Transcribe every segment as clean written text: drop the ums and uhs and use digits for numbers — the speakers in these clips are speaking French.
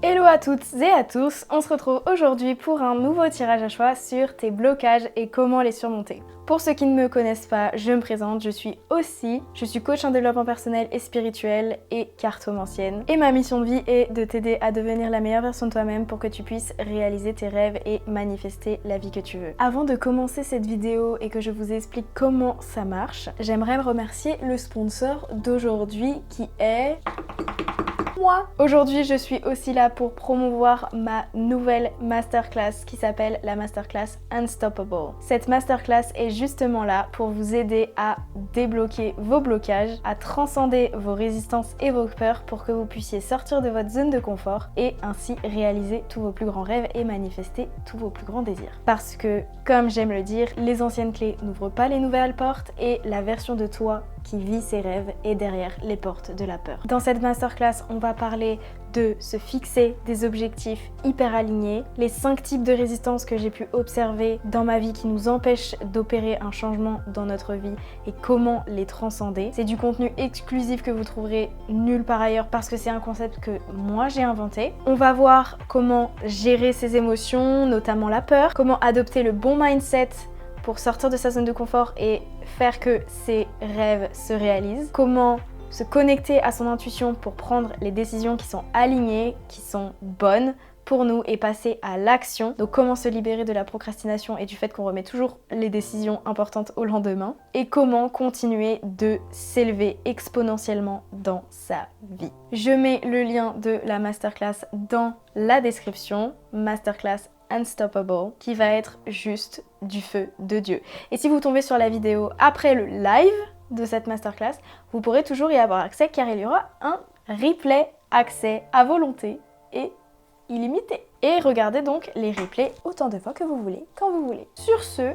Hello à toutes et à tous, on se retrouve aujourd'hui pour un nouveau tirage à choix sur tes blocages et comment les surmonter. Pour ceux qui ne me connaissent pas, je me présente, je suis coach en développement personnel et spirituel et cartomancienne. Et ma mission de vie est de t'aider à devenir la meilleure version de toi-même pour que tu puisses réaliser tes rêves et manifester la vie que tu veux. Avant de commencer cette vidéo et que je vous explique comment ça marche, j'aimerais remercier le sponsor d'aujourd'hui qui est... moi. Aujourd'hui, je suis aussi là pour promouvoir ma nouvelle masterclass qui s'appelle la masterclass Unstoppable. Cette masterclass est justement là pour vous aider à débloquer vos blocages, à transcender vos résistances et vos peurs pour que vous puissiez sortir de votre zone de confort et ainsi réaliser tous vos plus grands rêves et manifester tous vos plus grands désirs. Parce que, comme j'aime le dire, les anciennes clés n'ouvrent pas les nouvelles portes et la version de toi qui vit ses rêves est derrière les portes de la peur. Dans cette masterclass, on va parler de se fixer des objectifs hyper alignés, les 5 types de résistances que j'ai pu observer dans ma vie qui nous empêchent d'opérer un changement dans notre vie et comment les transcender. C'est du contenu exclusif que vous trouverez nulle part ailleurs parce que c'est un concept que moi j'ai inventé. On va voir comment gérer ses émotions, notamment la peur, comment adopter le bon mindset pour sortir de sa zone de confort et faire que ses rêves se réalisent. Comment se connecter à son intuition pour prendre les décisions qui sont alignées, qui sont bonnes pour nous et passer à l'action. Donc comment se libérer de la procrastination et du fait qu'on remet toujours les décisions importantes au lendemain. Et comment continuer de s'élever exponentiellement dans sa vie. Je mets le lien de la masterclass dans la description. Masterclass Unstoppable, qui va être juste du feu de Dieu. Et si vous tombez sur la vidéo après le live de cette masterclass, vous pourrez toujours y avoir accès car il y aura un replay accès à volonté et illimité. Et regardez donc les replays autant de fois que vous voulez, quand vous voulez. Sur ce,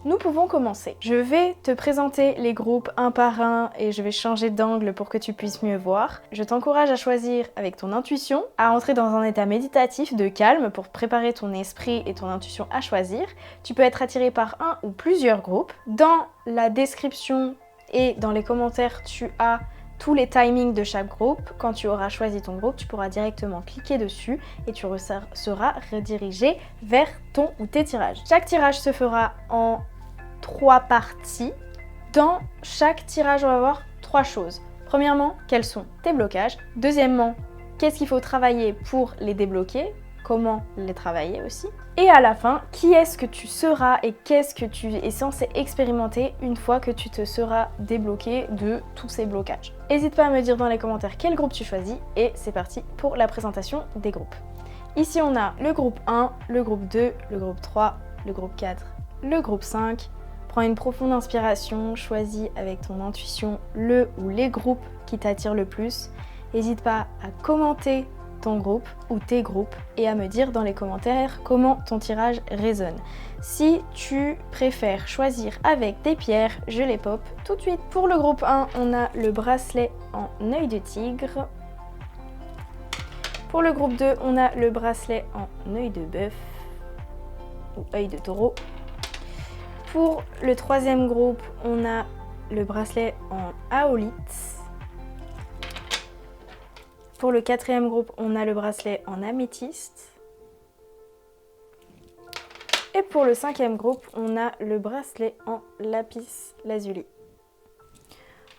nous pouvons commencer. Je vais te présenter les groupes un par un et je vais changer d'angle pour que tu puisses mieux voir. Je t'encourage à choisir avec ton intuition, à entrer dans un état méditatif de calme pour préparer ton esprit et ton intuition à choisir. Tu peux être attiré par un ou plusieurs groupes. Dans la description et dans les commentaires, tu as tous les timings de chaque groupe. Quand tu auras choisi ton groupe, tu pourras directement cliquer dessus et tu seras redirigé vers ton ou tes tirages. Chaque tirage se fera en 3 parties. Dans chaque tirage, on va voir 3 choses. Premièrement, quels sont tes blocages. Deuxièmement, qu'est-ce qu'il faut travailler pour les débloquer, comment les travailler aussi. Et à la fin, qui est-ce que tu seras et qu'est-ce que tu es censé expérimenter une fois que tu te seras débloqué de tous ces blocages. N'hésite pas à me dire dans les commentaires quel groupe tu choisis et c'est parti pour la présentation des groupes. Ici on a le groupe 1, le groupe 2, le groupe 3, le groupe 4, le groupe 5. Prends une profonde inspiration, choisis avec ton intuition le ou les groupes qui t'attirent le plus. N'hésite pas à commenter ton groupe ou tes groupes et à me dire dans les commentaires comment ton tirage résonne. Si tu préfères choisir avec des pierres, je les pop tout de suite. Pour le groupe 1, on a le bracelet en œil de tigre. Pour le groupe 2, on a le bracelet en œil de bœuf ou œil de taureau. Pour le 3e groupe, on a le bracelet en aolite. Pour le 4e groupe, on a le bracelet en améthyste. Et pour le 5e groupe, on a le bracelet en lapis lazuli.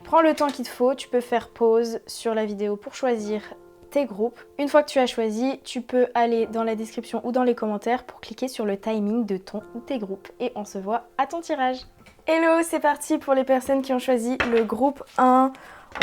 Prends le temps qu'il te faut, tu peux faire pause sur la vidéo pour choisir tes groupes. Une fois que tu as choisi, tu peux aller dans la description ou dans les commentaires pour cliquer sur le timing de ton ou tes groupes. Et on se voit à ton tirage. Hello, c'est parti pour les personnes qui ont choisi le groupe 1.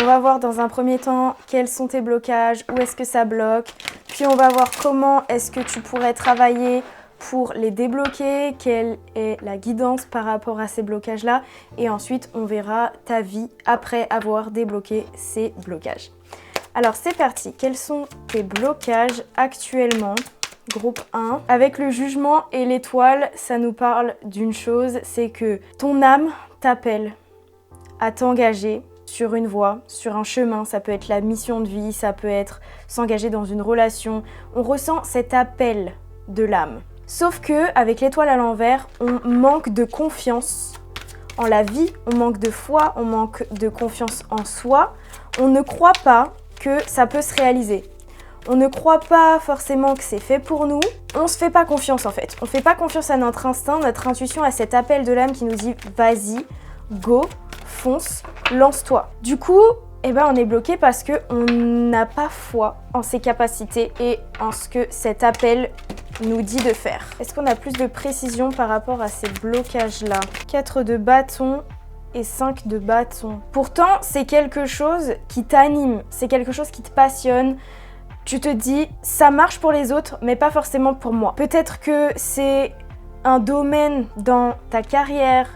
On va voir dans un premier temps quels sont tes blocages, où est-ce que ça bloque. Puis on va voir comment est-ce que tu pourrais travailler pour les débloquer, quelle est la guidance par rapport à ces blocages-là. Et ensuite, on verra ta vie après avoir débloqué ces blocages. Alors c'est parti, quels sont tes blocages actuellement ? Groupe 1. Avec le jugement et l'étoile, ça nous parle d'une chose, c'est que ton âme t'appelle à t'engager sur une voie, sur un chemin. Ça peut être la mission de vie, ça peut être s'engager dans une relation. On ressent cet appel de l'âme. Sauf que avec l'étoile à l'envers, on manque de confiance en la vie, on manque de foi, on manque de confiance en soi. On ne croit pas que ça peut se réaliser. on ne croit pas forcément que c'est fait pour nous, on se fait pas confiance en fait. On fait pas confiance à notre instinct, notre intuition, à cet appel de l'âme qui nous dit vas-y, go, fonce, lance-toi. Du coup, on est bloqué parce qu'on n'a pas foi en ses capacités et en ce que cet appel nous dit de faire. Est-ce qu'on a plus de précision par rapport à ces blocages-là? 4 de bâton et 5 de bâton. Pourtant, c'est quelque chose qui t'anime, c'est quelque chose qui te passionne. Tu te dis, ça marche pour les autres, mais pas forcément pour moi. Peut-être que c'est un domaine dans ta carrière,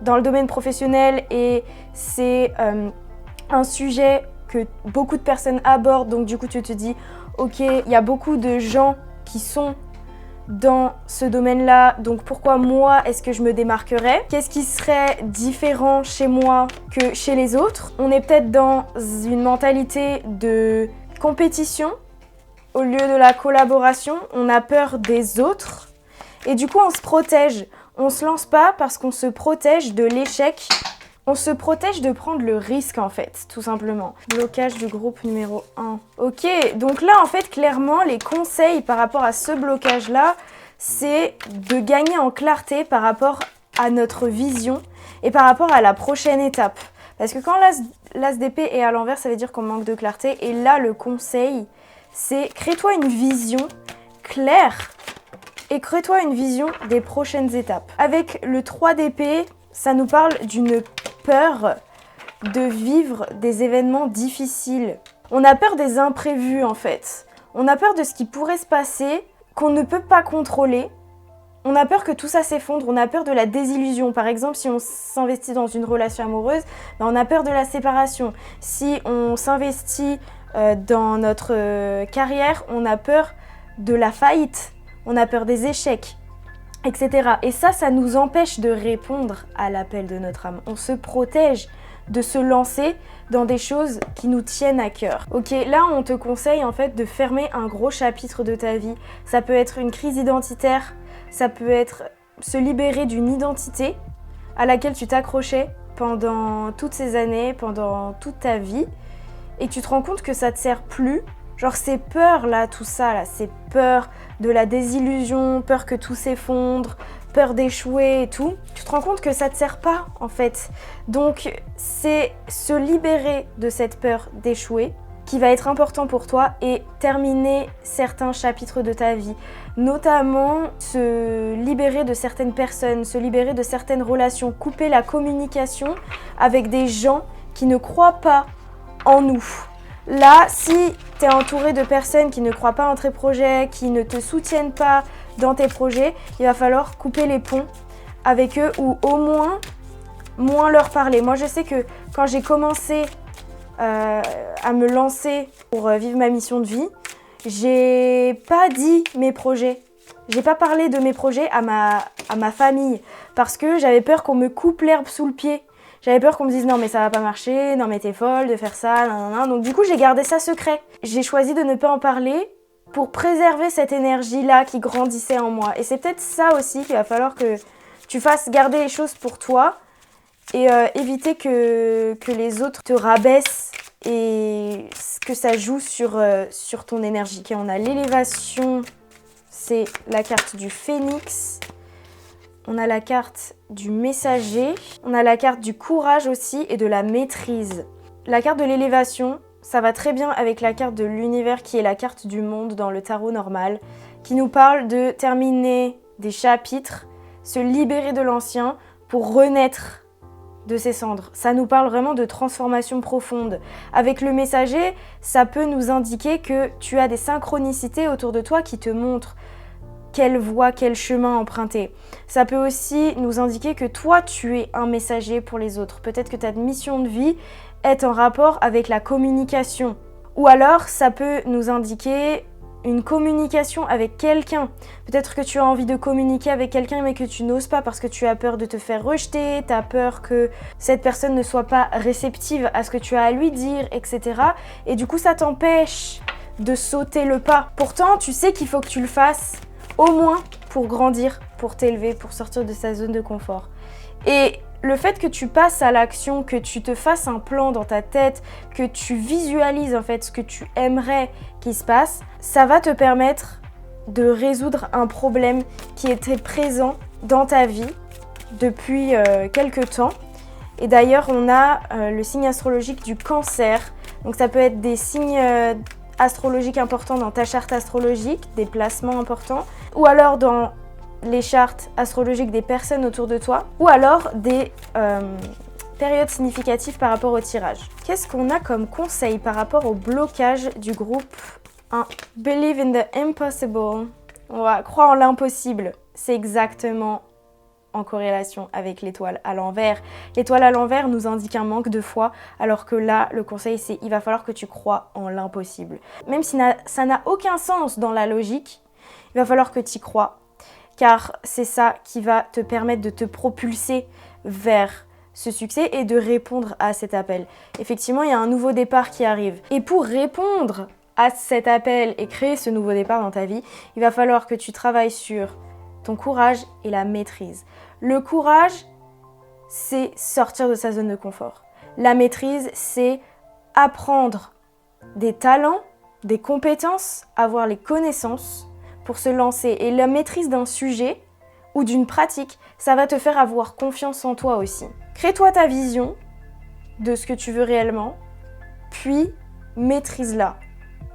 dans le domaine professionnel, et c'est un sujet que beaucoup de personnes abordent. Donc du coup, tu te dis, ok, il y a beaucoup de gens qui sont dans ce domaine-là, donc pourquoi moi est-ce que je me démarquerais? Qu'est-ce qui serait différent chez moi que chez les autres? On est peut-être dans une mentalité de compétition au lieu de la collaboration. On a peur des autres et du coup on se protège. On se lance pas parce qu'on se protège de l'échec. On se protège de prendre le risque en fait, tout simplement. Blocage du groupe numéro 1. Ok, donc là en fait clairement les conseils par rapport à ce blocage là, c'est de gagner en clarté par rapport à notre vision et par rapport à la prochaine étape. Parce que quand l'as d'épée est à l'envers, ça veut dire qu'on manque de clarté. Et là le conseil, c'est crée-toi une vision claire et crée-toi une vision des prochaines étapes. Avec le 3 d'épée, ça nous parle d'une peur de vivre des événements difficiles. On a peur des imprévus en fait. On a peur de ce qui pourrait se passer, qu'on ne peut pas contrôler. On a peur que tout ça s'effondre, on a peur de la désillusion. Par exemple, si on s'investit dans une relation amoureuse, on a peur de la séparation. Si on s'investit dans notre carrière, on a peur de la faillite, on a peur des échecs, etc. Et ça nous empêche de répondre à l'appel de notre âme. On se protège de se lancer dans des choses qui nous tiennent à cœur. Ok, là on te conseille en fait de fermer un gros chapitre de ta vie. Ça peut être une crise identitaire, ça peut être se libérer d'une identité à laquelle tu t'accrochais pendant toutes ces années, pendant toute ta vie, et tu te rends compte que ça te sert plus. Genre ces peurs là, tout ça là, ces peurs de la désillusion, peur que tout s'effondre, peur d'échouer et tout, tu te rends compte que ça te sert pas en fait. Donc c'est se libérer de cette peur d'échouer qui va être important pour toi et terminer certains chapitres de ta vie. Notamment se libérer de certaines personnes, se libérer de certaines relations, couper la communication avec des gens qui ne croient pas en nous. Là, si tu es entouré de personnes qui ne croient pas en tes projets, qui ne te soutiennent pas dans tes projets, il va falloir couper les ponts avec eux ou au moins leur parler. Moi, je sais que quand j'ai commencé à me lancer pour vivre ma mission de vie, j'ai pas dit mes projets. J'ai pas parlé de mes projets à ma famille parce que j'avais peur qu'on me coupe l'herbe sous le pied. J'avais peur qu'on me dise non mais ça va pas marcher, non mais t'es folle de faire ça, nanana. Donc du coup j'ai gardé ça secret. J'ai choisi de ne pas en parler pour préserver cette énergie-là qui grandissait en moi. Et c'est peut-être ça aussi qu'il va falloir que tu fasses garder les choses pour toi et éviter que les autres te rabaissent et que ça joue sur ton énergie. Okay, on a l'élévation, c'est la carte du phénix. On a la carte du messager, on a la carte du courage aussi et de la maîtrise. La carte de l'élévation, ça va très bien avec la carte de l'univers qui est la carte du monde dans le tarot normal, qui nous parle de terminer des chapitres, se libérer de l'ancien pour renaître de ses cendres. Ça nous parle vraiment de transformation profonde. Avec le messager, ça peut nous indiquer que tu as des synchronicités autour de toi qui te montrent quelle voie, quel chemin emprunter. Ça peut aussi nous indiquer que toi, tu es un messager pour les autres. Peut-être que ta mission de vie est en rapport avec la communication. Ou alors, ça peut nous indiquer une communication avec quelqu'un. Peut-être que tu as envie de communiquer avec quelqu'un mais que tu n'oses pas parce que tu as peur de te faire rejeter, tu as peur que cette personne ne soit pas réceptive à ce que tu as à lui dire, etc. Et du coup, ça t'empêche de sauter le pas. Pourtant, tu sais qu'il faut que tu le fasses au moins pour grandir, pour t'élever, pour sortir de sa zone de confort. Et le fait que tu passes à l'action, que tu te fasses un plan dans ta tête, que tu visualises en fait ce que tu aimerais qu'il se passe, ça va te permettre de résoudre un problème qui était présent dans ta vie depuis quelques temps. Et d'ailleurs, on a le signe astrologique du Cancer. Donc ça peut être des signes astrologiques importants dans ta charte astrologique, des placements importants, ou alors dans les chartes astrologiques des personnes autour de toi, ou alors des périodes significatives par rapport au tirage. Qu'est-ce qu'on a comme conseil par rapport au blocage du groupe 1? Believe in the impossible. On va croire en l'impossible. C'est exactement en corrélation avec l'étoile à l'envers. L'étoile à l'envers nous indique un manque de foi, alors que là, le conseil, c'est il va falloir que tu crois en l'impossible. Même si ça n'a aucun sens dans la logique, il va falloir que tu y crois, car c'est ça qui va te permettre de te propulser vers ce succès et de répondre à cet appel. Effectivement, il y a un nouveau départ qui arrive. Et pour répondre à cet appel et créer ce nouveau départ dans ta vie, il va falloir que tu travailles sur ton courage et la maîtrise. Le courage, c'est sortir de sa zone de confort. La maîtrise, c'est apprendre des talents, des compétences, avoir les connaissances pour se lancer. Et la maîtrise d'un sujet ou d'une pratique, ça va te faire avoir confiance en toi aussi. Crée-toi ta vision de ce que tu veux réellement, puis maîtrise-la.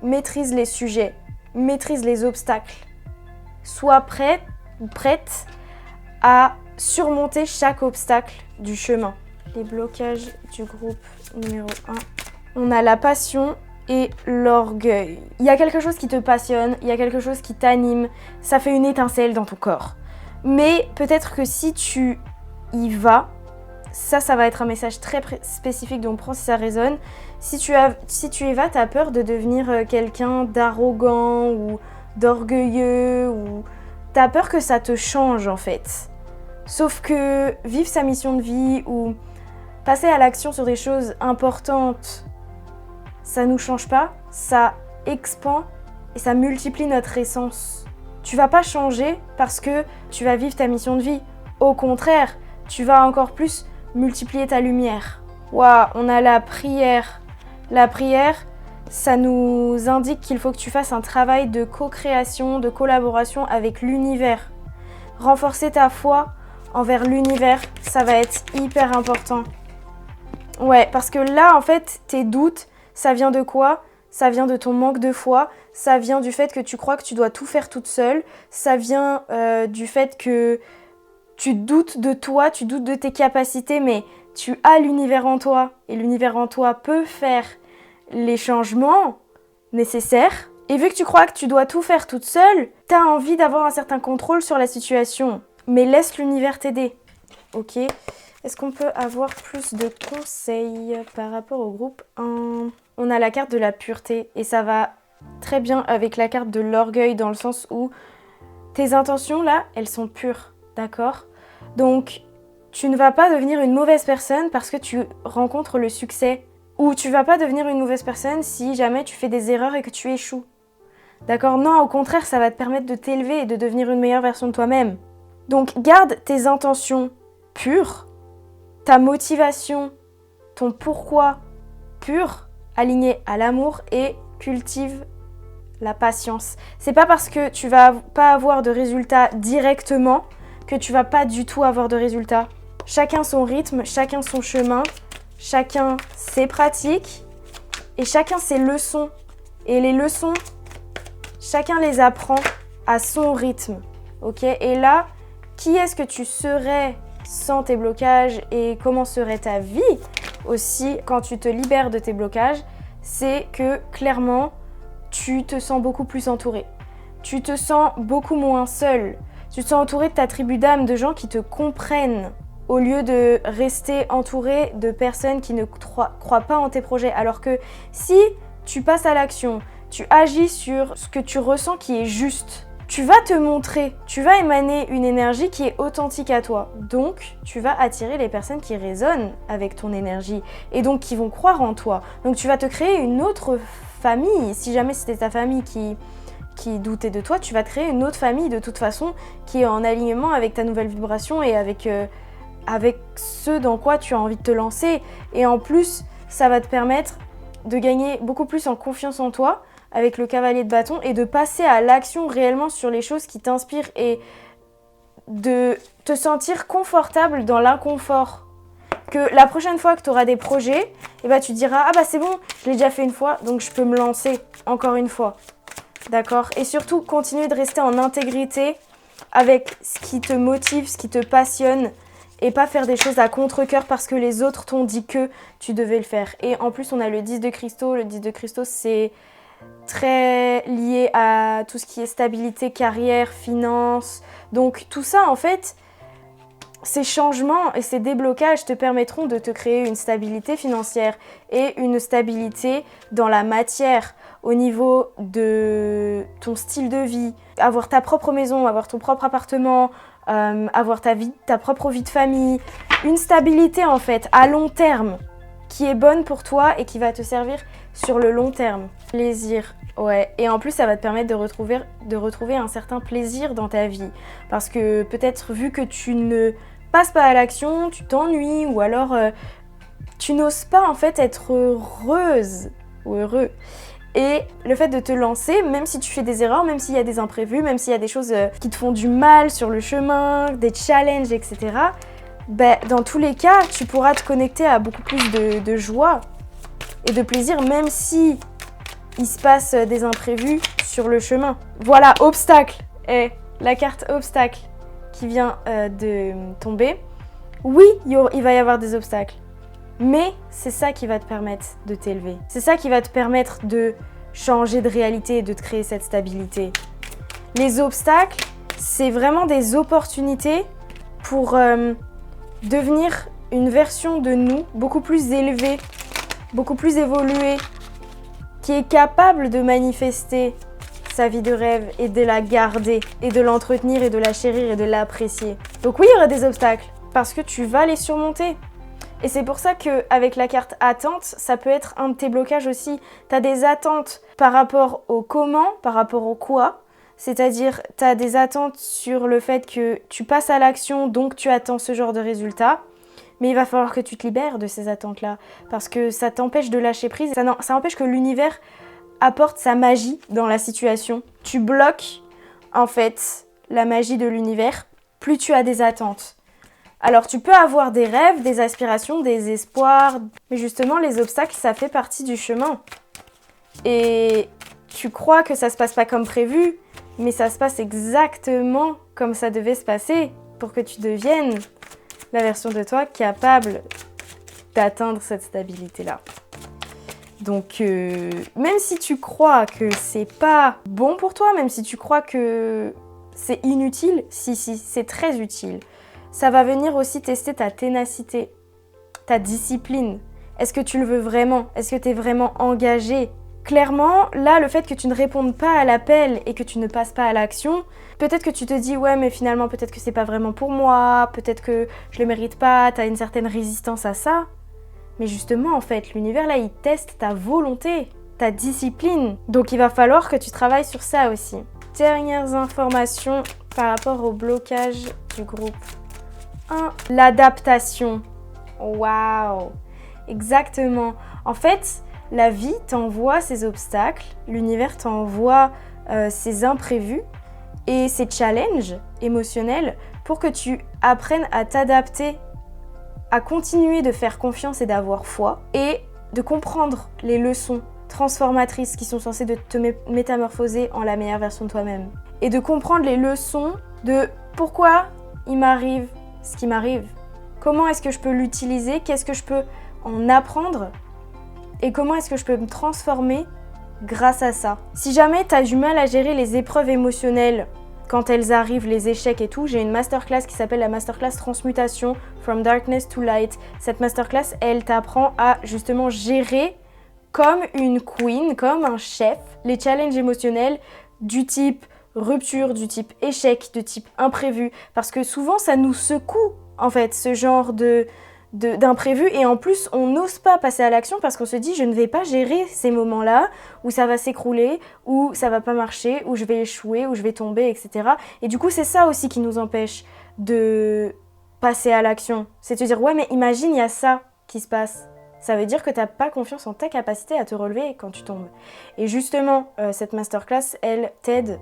Maîtrise les sujets, maîtrise les obstacles. Sois prête ou prête à surmonter chaque obstacle du chemin. Les blocages du groupe numéro 1. On a la passion et l'orgueil. Il y a quelque chose qui te passionne, il y a quelque chose qui t'anime, ça fait une étincelle dans ton corps. Mais peut-être que si tu y vas, ça va être un message très spécifique, donc prends si ça résonne. Si tu y vas, tu as peur de devenir quelqu'un d'arrogant ou d'orgueilleux, ou tu as peur que ça te change en fait. Sauf que vivre sa mission de vie ou passer à l'action sur des choses importantes, ça nous change pas, ça expand et ça multiplie notre essence. Tu vas pas changer parce que tu vas vivre ta mission de vie. Au contraire, tu vas encore plus multiplier ta lumière. Waouh, on a la prière. La prière, ça nous indique qu'il faut que tu fasses un travail de co-création, de collaboration avec l'univers. Renforcer ta foi envers l'univers, ça va être hyper important. Ouais, parce que là, en fait, tes doutes, ça vient de quoi ? Ça vient de ton manque de foi, ça vient du fait que tu crois que tu dois tout faire toute seule, ça vient du fait que tu doutes de toi, tu doutes de tes capacités, mais tu as l'univers en toi, et l'univers en toi peut faire les changements nécessaires. Et vu que tu crois que tu dois tout faire toute seule, tu as envie d'avoir un certain contrôle sur la situation, mais laisse l'univers t'aider. Ok ? Est-ce qu'on peut avoir plus de conseils par rapport au groupe 1 ? On a la carte de la pureté et ça va très bien avec la carte de l'orgueil dans le sens où tes intentions là, elles sont pures, d'accord ? Donc tu ne vas pas devenir une mauvaise personne parce que tu rencontres le succès, ou tu vas pas devenir une mauvaise personne si jamais tu fais des erreurs et que tu échoues. D'accord ? Non, au contraire, ça va te permettre de t'élever et de devenir une meilleure version de toi-même. Donc garde tes intentions pures, ta motivation, ton pourquoi pur, aligné à l'amour, et cultive la patience. C'est pas parce que tu vas pas avoir de résultats directement que tu vas pas du tout avoir de résultats. Chacun son rythme, chacun son chemin, chacun ses pratiques et chacun ses leçons. Et les leçons, chacun les apprend à son rythme. Ok ? Et là, qui est-ce que tu serais sans tes blocages et comment serait ta vie aussi quand tu te libères de tes blocages? C'est que clairement, tu te sens beaucoup plus entouré. Tu te sens beaucoup moins seul. Tu te sens entouré de ta tribu d'âme, de gens qui te comprennent, au lieu de rester entouré de personnes qui ne croient pas en tes projets. Alors que si tu passes à l'action, tu agis sur ce que tu ressens qui est juste, tu vas te montrer, tu vas émaner une énergie qui est authentique à toi. Donc, tu vas attirer les personnes qui résonnent avec ton énergie et donc qui vont croire en toi. Donc, tu vas te créer une autre famille. Si jamais c'était ta famille qui doutait de toi, tu vas te créer une autre famille de toute façon qui est en alignement avec ta nouvelle vibration et avec avec ce dans quoi tu as envie de te lancer. Et en plus, ça va te permettre de gagner beaucoup plus en confiance en toi avec le cavalier de bâton et de passer à l'action réellement sur les choses qui t'inspirent et de te sentir confortable dans l'inconfort. Que la prochaine fois que tu auras des projets, eh ben, tu te diras « Ah bah c'est bon, je l'ai déjà fait une fois, donc je peux me lancer encore une fois. » D'accord ? Et surtout, continue de rester en intégrité avec ce qui te motive, ce qui te passionne et pas faire des choses à contre-cœur parce que les autres t'ont dit que tu devais le faire. Et en plus, on a le 10 de Cristaux. Le 10 de Cristaux, c'est très lié à tout ce qui est stabilité, carrière, finance. Donc tout ça, en fait, ces changements et ces déblocages te permettront de te créer une stabilité financière et une stabilité dans la matière au niveau de ton style de vie, avoir ta propre maison, avoir ton propre appartement, avoir ta propre vie de famille, une stabilité en fait à long terme qui est bonne pour toi et qui va te servir sur le long terme. Plaisir, ouais. Et en plus, ça va te permettre de retrouver un certain plaisir dans ta vie. Parce que peut-être vu que tu ne passes pas à l'action, tu t'ennuies ou alors tu n'oses pas en fait être heureuse ou heureux. Et le fait de te lancer, même si tu fais des erreurs, même s'il y a des imprévus, même s'il y a des choses qui te font du mal sur le chemin, des challenges, etc., ben, dans tous les cas, tu pourras te connecter à beaucoup plus de joie et de plaisir, même si il se passe des imprévus sur le chemin. Voilà, obstacle. Et la carte obstacle qui vient de tomber. Oui, il va y avoir des obstacles. Mais c'est ça qui va te permettre de t'élever. C'est ça qui va te permettre de changer de réalité et de te créer cette stabilité. Les obstacles, c'est vraiment des opportunités pour devenir une version de nous beaucoup plus élevée, beaucoup plus évoluée, qui est capable de manifester sa vie de rêve et de la garder et de l'entretenir et de la chérir et de l'apprécier. Donc oui, il y aura des obstacles parce que tu vas les surmonter. Et c'est pour ça qu'avec la carte attente, ça peut être un de tes blocages aussi. Tu as des attentes par rapport au comment, par rapport au quoi. C'est-à-dire, tu as des attentes sur le fait que tu passes à l'action, donc tu attends ce genre de résultat. Mais il va falloir que tu te libères de ces attentes-là. Parce que ça t'empêche de lâcher prise. Ça empêche que l'univers apporte sa magie dans la situation. Tu bloques, en fait, la magie de l'univers, plus tu as des attentes. Alors tu peux avoir des rêves, des aspirations, des espoirs, mais justement les obstacles, ça fait partie du chemin. Et tu crois que ça se passe pas comme prévu, mais ça se passe exactement comme ça devait se passer pour que tu deviennes la version de toi capable d'atteindre cette stabilité-là. Donc même si tu crois que c'est pas bon pour toi, même si tu crois que c'est inutile, si, c'est très utile. Ça va venir aussi tester ta ténacité, ta discipline. Est-ce que tu le veux vraiment? Est-ce que tu es vraiment engagé? Clairement, là, le fait que tu ne répondes pas à l'appel et que tu ne passes pas à l'action, peut-être que tu te dis « Ouais, mais finalement, peut-être que c'est pas vraiment pour moi, peut-être que je le mérite pas, tu as une certaine résistance à ça. » Mais justement, en fait, l'univers, là, il teste ta volonté, ta discipline. Donc, il va falloir que tu travailles sur ça aussi. Dernières informations par rapport au blocage du groupe. 1. L'adaptation. Waouh! Exactement. En fait, la vie t'envoie ces obstacles, l'univers t'envoie ces imprévus et ces challenges émotionnels pour que tu apprennes à t'adapter, à continuer de faire confiance et d'avoir foi et de comprendre les leçons transformatrices qui sont censées de te métamorphoser en la meilleure version de toi-même. Et de comprendre les leçons de pourquoi il m'arrive ce qui m'arrive. Comment est-ce que je peux l'utiliser? Qu'est-ce que je peux en apprendre? Et comment est-ce que je peux me transformer grâce à ça? Si jamais tu as du mal à gérer les épreuves émotionnelles quand elles arrivent, les échecs et tout, j'ai une masterclass qui s'appelle la masterclass Transmutation From Darkness to Light. Cette masterclass, elle t'apprend à justement gérer comme une queen, comme un chef, les challenges émotionnels du type rupture, du type échec, de type imprévu. Parce que souvent, ça nous secoue, en fait, ce genre d'imprévu. Et en plus, on n'ose pas passer à l'action parce qu'on se dit « Je ne vais pas gérer ces moments-là où ça va s'écrouler, où ça va pas marcher, où je vais échouer, où je vais tomber, etc. » Et du coup, c'est ça aussi qui nous empêche de passer à l'action. C'est te dire, ouais, mais imagine, il y a ça qui se passe. Ça veut dire que tu n'as pas confiance en ta capacité à te relever quand tu tombes. Et justement, cette masterclass, elle t'aide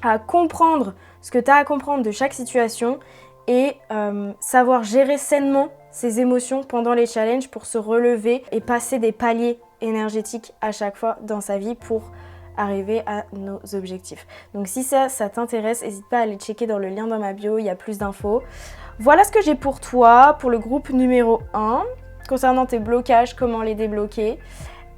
à comprendre ce que tu as à comprendre de chaque situation et savoir gérer sainement ses émotions pendant les challenges pour se relever et passer des paliers énergétiques à chaque fois dans sa vie pour arriver à nos objectifs. Donc si ça t'intéresse, n'hésite pas à aller checker dans le lien dans ma bio, il y a plus d'infos. Voilà ce que j'ai pour toi pour le groupe numéro 1, concernant tes blocages, comment les débloquer.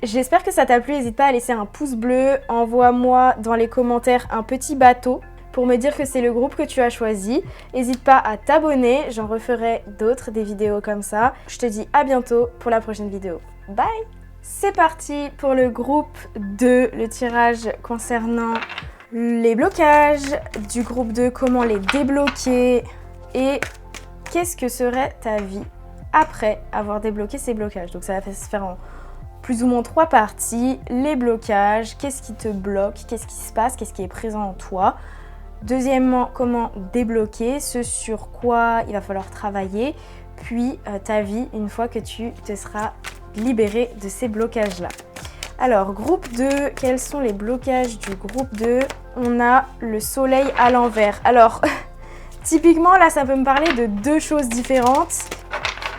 J'espère que ça t'a plu, n'hésite pas à laisser un pouce bleu, envoie-moi dans les commentaires un petit bateau pour me dire que c'est le groupe que tu as choisi. N'hésite pas à t'abonner, j'en referai d'autres, des vidéos comme ça. Je te dis à bientôt pour la prochaine vidéo. Bye! C'est parti pour le groupe 2, le tirage concernant les blocages, du groupe 2, comment les débloquer et qu'est-ce que serait ta vie après avoir débloqué ces blocages. Donc ça va se faire en plus ou moins 3 parties. Les blocages, qu'est-ce qui te bloque, qu'est-ce qui se passe, qu'est-ce qui est présent en toi. Deuxièmement, comment débloquer, ce sur quoi il va falloir travailler. Puis ta vie une fois que tu te seras libéré de ces blocages-là. Alors, groupe 2, quels sont les blocages du groupe 2? On a le soleil à l'envers. Alors, typiquement, là, ça peut me parler de 2 choses différentes.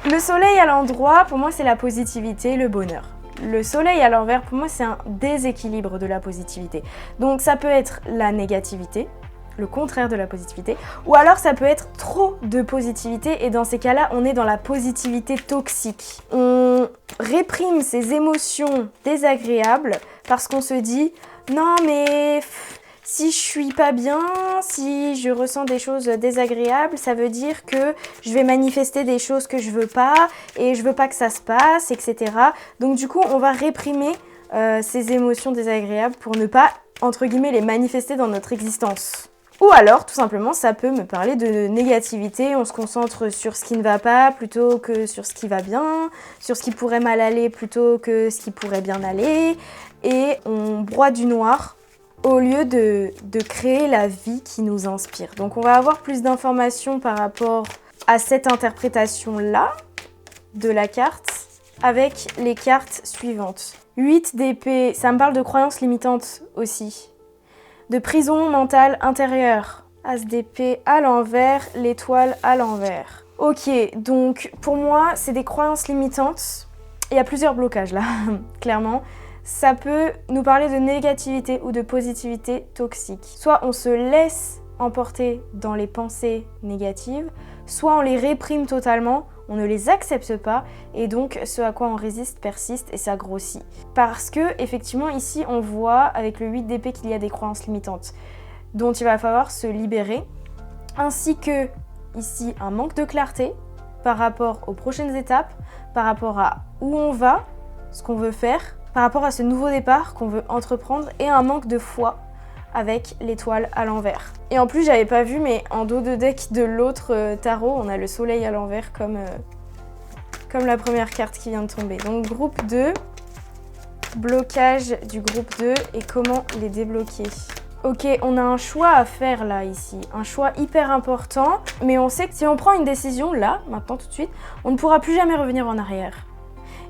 Le soleil à l'endroit, pour moi, c'est la positivité, le bonheur. Le soleil à l'envers, pour moi, c'est un déséquilibre de la positivité. Donc, ça peut être la négativité, le contraire de la positivité, ou alors ça peut être trop de positivité et dans ces cas-là, on est dans la positivité toxique. On réprime ses émotions désagréables parce qu'on se dit « Non mais si je suis pas bien, si je ressens des choses désagréables, ça veut dire que je vais manifester des choses que je veux pas et je veux pas que ça se passe, etc. » Donc du coup, on va réprimer ces émotions désagréables pour ne pas, entre guillemets, les manifester dans notre existence. Ou alors, tout simplement, ça peut me parler de négativité, on se concentre sur ce qui ne va pas plutôt que sur ce qui va bien, sur ce qui pourrait mal aller plutôt que ce qui pourrait bien aller, et on broie du noir au lieu de créer la vie qui nous inspire. Donc on va avoir plus d'informations par rapport à cette interprétation-là de la carte avec les cartes suivantes. 8 d'épée, ça me parle de croyances limitantes aussi. De prison mentale intérieure. As d'épée à l'envers, l'étoile à l'envers. Ok, donc pour moi, c'est des croyances limitantes. Il y a plusieurs blocages là, clairement. Ça peut nous parler de négativité ou de positivité toxique. Soit on se laisse emporter dans les pensées négatives, soit on les réprime totalement, on ne les accepte pas et donc ce à quoi on résiste persiste et ça grossit. Parce que effectivement ici on voit avec le 8 d'épée qu'il y a des croyances limitantes dont il va falloir se libérer, ainsi que ici un manque de clarté par rapport aux prochaines étapes, par rapport à où on va, ce qu'on veut faire, par rapport à ce nouveau départ qu'on veut entreprendre et un manque de foi avec l'étoile à l'envers. Et en plus, j'avais pas vu, mais en dos de deck de l'autre tarot, on a le soleil à l'envers comme la première carte qui vient de tomber. Donc groupe 2, blocage du groupe 2 et comment les débloquer. Ok, on a un choix à faire là, ici. Un choix hyper important, mais on sait que si on prend une décision là, maintenant tout de suite, on ne pourra plus jamais revenir en arrière.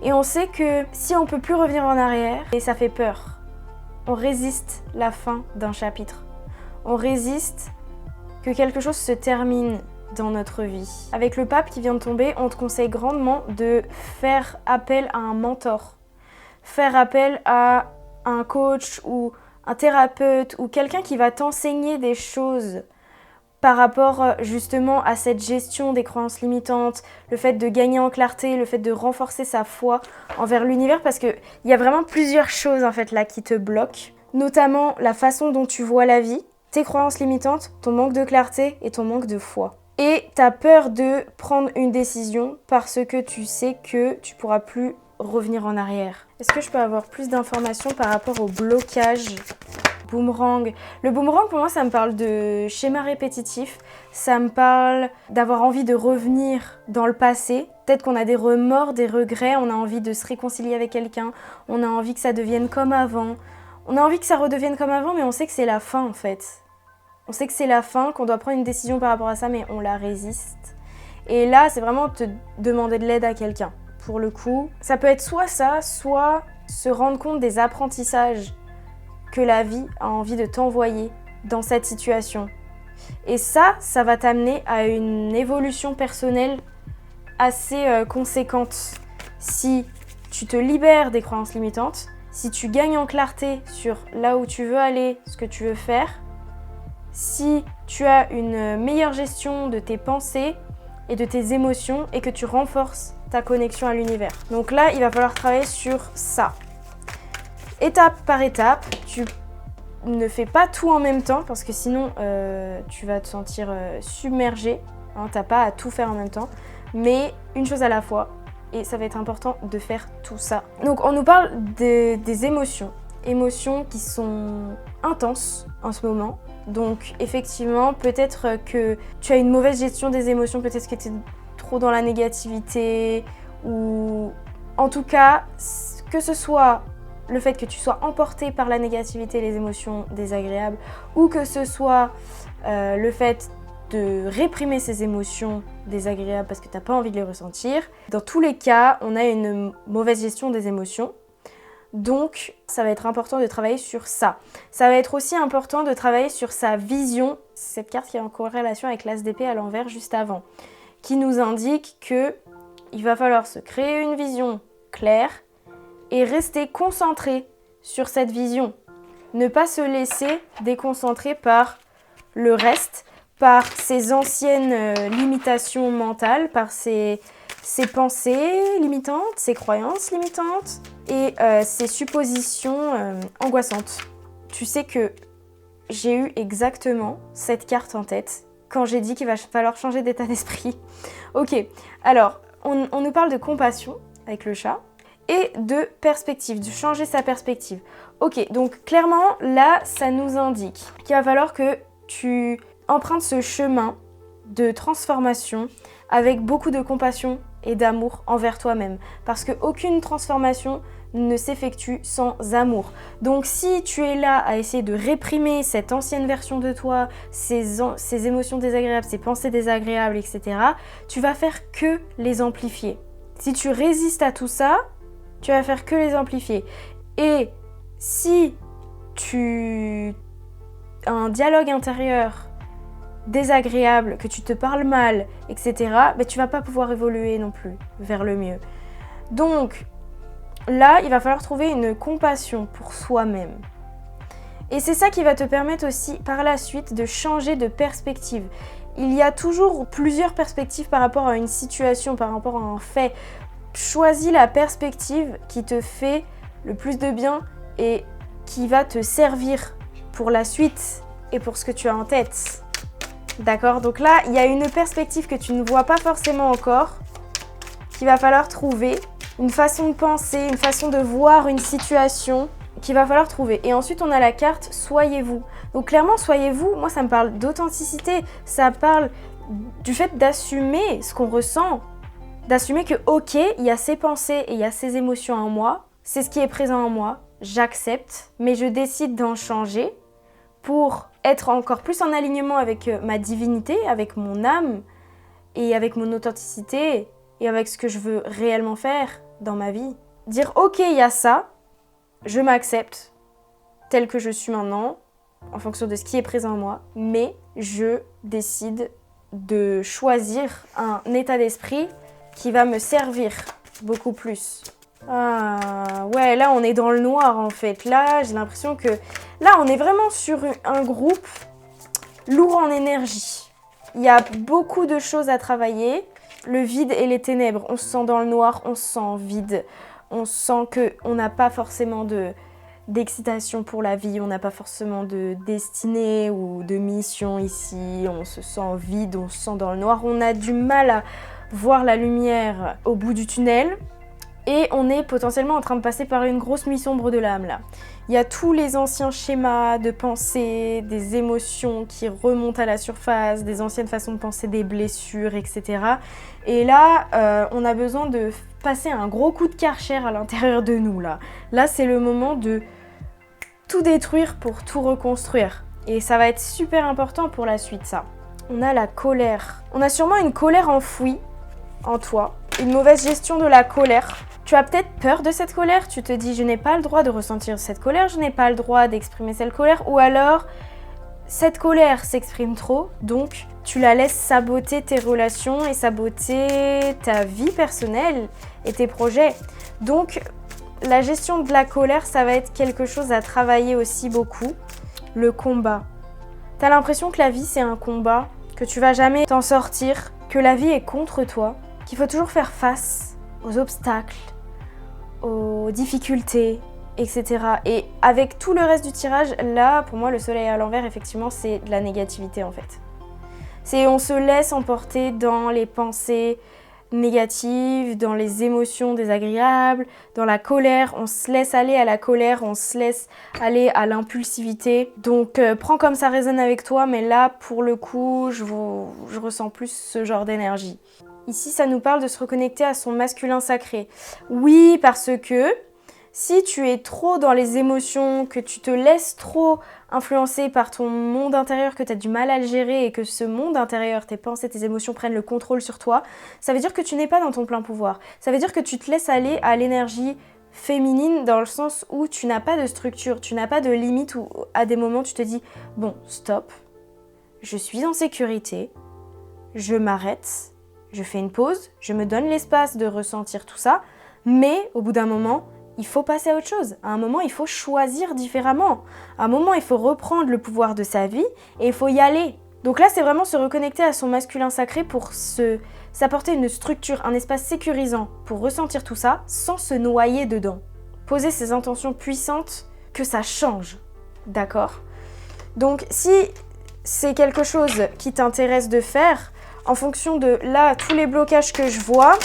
Et on sait que si on peut plus revenir en arrière, et ça fait peur. On résiste la fin d'un chapitre. On résiste que quelque chose se termine dans notre vie. Avec le pape qui vient de tomber, on te conseille grandement de faire appel à un mentor. Faire appel à un coach ou un thérapeute ou quelqu'un qui va t'enseigner des choses par rapport justement à cette gestion des croyances limitantes, le fait de gagner en clarté, le fait de renforcer sa foi envers l'univers, parce qu'il y a vraiment plusieurs choses en fait là qui te bloquent, notamment la façon dont tu vois la vie, tes croyances limitantes, ton manque de clarté et ton manque de foi. Et tu as peur de prendre une décision parce que tu sais que tu pourras plus revenir en arrière. Est-ce que je peux avoir plus d'informations par rapport au blocage ? Boomerang. Le boomerang, pour moi, ça me parle de schéma répétitif. Ça me parle d'avoir envie de revenir dans le passé. Peut-être qu'on a des remords, des regrets. On a envie de se réconcilier avec quelqu'un. On a envie que ça devienne comme avant. On a envie que ça redevienne comme avant, mais on sait que c'est la fin, en fait. On sait que c'est la fin, qu'on doit prendre une décision par rapport à ça, mais on la résiste. Et là, c'est vraiment te demander de l'aide à quelqu'un. Pour le coup, ça peut être soit ça, soit se rendre compte des apprentissages que la vie a envie de t'envoyer dans cette situation. Et ça va t'amener à une évolution personnelle assez conséquente. Si tu te libères des croyances limitantes, si tu gagnes en clarté sur là où tu veux aller, ce que tu veux faire, si tu as une meilleure gestion de tes pensées et de tes émotions et que tu renforces ta connexion à l'univers. Donc là, il va falloir travailler sur ça. Étape par étape, tu ne fais pas tout en même temps parce que sinon tu vas te sentir submergé. Hein, t'as pas à tout faire en même temps, mais une chose à la fois. Et ça va être important de faire tout ça. Donc on nous parle des émotions. Émotions qui sont intenses en ce moment. Donc effectivement, peut-être que tu as une mauvaise gestion des émotions, peut-être que tu es trop dans la négativité, ou en tout cas, que ce soit le fait que tu sois emporté par la négativité, les émotions désagréables, ou que ce soit le fait de réprimer ces émotions désagréables parce que tu n'as pas envie de les ressentir. Dans tous les cas, on a une mauvaise gestion des émotions. Donc, ça va être important de travailler sur ça. Ça va être aussi important de travailler sur sa vision. Cette carte qui est en corrélation avec l'as d'épée à l'envers juste avant, qui nous indique qu'il va falloir se créer une vision claire et rester concentré sur cette vision. Ne pas se laisser déconcentrer par le reste, par ses anciennes limitations mentales, par ses pensées limitantes, ses croyances limitantes et ses suppositions angoissantes. Tu sais que j'ai eu exactement cette carte en tête quand j'ai dit qu'il va falloir changer d'état d'esprit. Ok, alors on nous parle de compassion avec le chat et de perspective, de changer sa perspective. Ok, donc clairement là ça nous indique qu'il va falloir que tu empruntes ce chemin de transformation avec beaucoup de compassion et d'amour envers toi-même. Parce qu'aucune transformation ne s'effectue sans amour. Donc si tu es là à essayer de réprimer cette ancienne version de toi, ces émotions désagréables, ces pensées désagréables, etc., tu vas faire que les amplifier. Si tu résistes à tout ça, tu vas faire que les amplifier. Et si tu as un dialogue intérieur désagréable, que tu te parles mal, etc., ben, tu vas pas pouvoir évoluer non plus vers le mieux. Donc là, il va falloir trouver une compassion pour soi-même. Et c'est ça qui va te permettre aussi par la suite de changer de perspective. Il y a toujours plusieurs perspectives par rapport à une situation, par rapport à un fait. Choisis la perspective qui te fait le plus de bien et qui va te servir pour la suite et pour ce que tu as en tête. D'accord? Donc là, il y a une perspective que tu ne vois pas forcément encore, qu'il va falloir trouver, une façon de penser, une façon de voir une situation qu'il va falloir trouver. Et ensuite, on a la carte « Soyez-vous ». Donc clairement, soyez-vous, moi ça me parle d'authenticité, ça parle du fait d'assumer ce qu'on ressent, d'assumer que ok, il y a ces pensées et il y a ces émotions en moi, c'est ce qui est présent en moi, j'accepte, mais je décide d'en changer pour être encore plus en alignement avec ma divinité, avec mon âme et avec mon authenticité et avec ce que je veux réellement faire dans ma vie. Dire ok, il y a ça, je m'accepte tel que je suis maintenant, en fonction de ce qui est présent en moi, mais je décide de choisir un état d'esprit qui va me servir beaucoup plus. Ah ouais, là on est dans le noir en fait. Là, j'ai l'impression que là on est vraiment sur un groupe lourd en énergie. Il y a beaucoup de choses à travailler. Le vide et les ténèbres, on se sent dans le noir, on se sent vide. On sent qu'on n'a pas forcément d'excitation pour la vie, on n'a pas forcément de destinée ou de mission ici. On se sent vide, on se sent dans le noir. On a du mal à voir la lumière au bout du tunnel. Et on est potentiellement en train de passer par une grosse nuit sombre de l'âme là. Il y a tous les anciens schémas de pensée, des émotions qui remontent à la surface, des anciennes façons de penser, des blessures, etc. Et là, on a besoin de passer un gros coup de Karcher à l'intérieur de nous là. Là, c'est le moment de tout détruire pour tout reconstruire. Et ça va être super important pour la suite ça. On a la colère. On a sûrement une colère enfouie en toi, une mauvaise gestion de la colère. Tu as peut-être peur de cette colère, tu te dis je n'ai pas le droit de ressentir cette colère, je n'ai pas le droit d'exprimer cette colère, ou alors cette colère s'exprime trop, donc tu la laisses saboter tes relations et saboter ta vie personnelle et tes projets. Donc la gestion de la colère, ça va être quelque chose à travailler aussi beaucoup. Le combat. T'as l'impression que la vie c'est un combat, que tu vas jamais t'en sortir, que la vie est contre toi, qu'il faut toujours faire face aux obstacles, aux difficultés, etc. Et avec tout le reste du tirage, là, pour moi, le soleil à l'envers, effectivement, c'est de la négativité, en fait. On se laisse emporter dans les pensées négatives, dans les émotions désagréables, dans la colère. On se laisse aller à la colère, on se laisse aller à l'impulsivité. Donc, prends comme ça résonne avec toi, mais là, pour le coup, je ressens plus ce genre d'énergie. Ici, ça nous parle de se reconnecter à son masculin sacré. Oui, parce que si tu es trop dans les émotions, que tu te laisses trop influencer par ton monde intérieur, que tu as du mal à le gérer et que ce monde intérieur, tes pensées, tes émotions prennent le contrôle sur toi, ça veut dire que tu n'es pas dans ton plein pouvoir. Ça veut dire que tu te laisses aller à l'énergie féminine dans le sens où tu n'as pas de structure, tu n'as pas de limite où à des moments tu te dis « Bon, stop, je suis en sécurité, je m'arrête. » Je fais une pause, je me donne l'espace de ressentir tout ça, mais au bout d'un moment, il faut passer à autre chose. À un moment, il faut choisir différemment. À un moment, il faut reprendre le pouvoir de sa vie et il faut y aller. Donc là, c'est vraiment se reconnecter à son masculin sacré pour s'apporter une structure, un espace sécurisant pour ressentir tout ça sans se noyer dedans. Poser ses intentions puissantes, que ça change. D'accord ? Donc si c'est quelque chose qui t'intéresse de faire, en fonction de là, tous les blocages que je vois,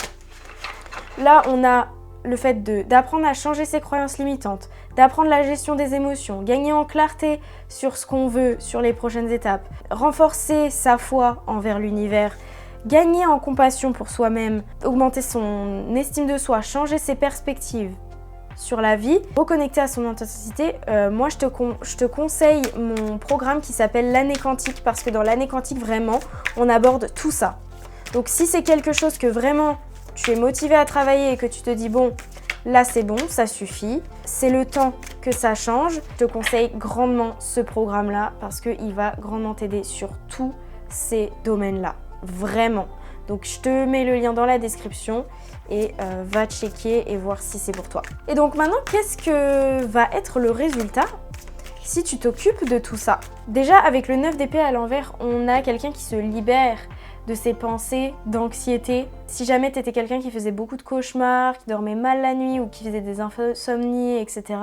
là on a le fait d'apprendre à changer ses croyances limitantes, d'apprendre la gestion des émotions, gagner en clarté sur ce qu'on veut, sur les prochaines étapes, renforcer sa foi envers l'univers, gagner en compassion pour soi-même, augmenter son estime de soi, changer ses perspectives sur la vie, reconnecter à son intensité. Moi, je te conseille mon programme qui s'appelle l'année quantique parce que dans l'année quantique, vraiment, on aborde tout ça. Donc, si c'est quelque chose que vraiment tu es motivé à travailler et que tu te dis bon, là c'est bon, ça suffit, c'est le temps que ça change, je te conseille grandement ce programme-là parce qu'il va grandement t'aider sur tous ces domaines-là. Vraiment. Donc, je te mets le lien dans la description et va checker et voir si c'est pour toi. Et donc maintenant, qu'est-ce que va être le résultat si tu t'occupes de tout ça? Déjà, avec le 9 d'épée à l'envers, on a quelqu'un qui se libère de ses pensées d'anxiété. Si jamais tu étais quelqu'un qui faisait beaucoup de cauchemars, qui dormait mal la nuit ou qui faisait des insomnies, etc.,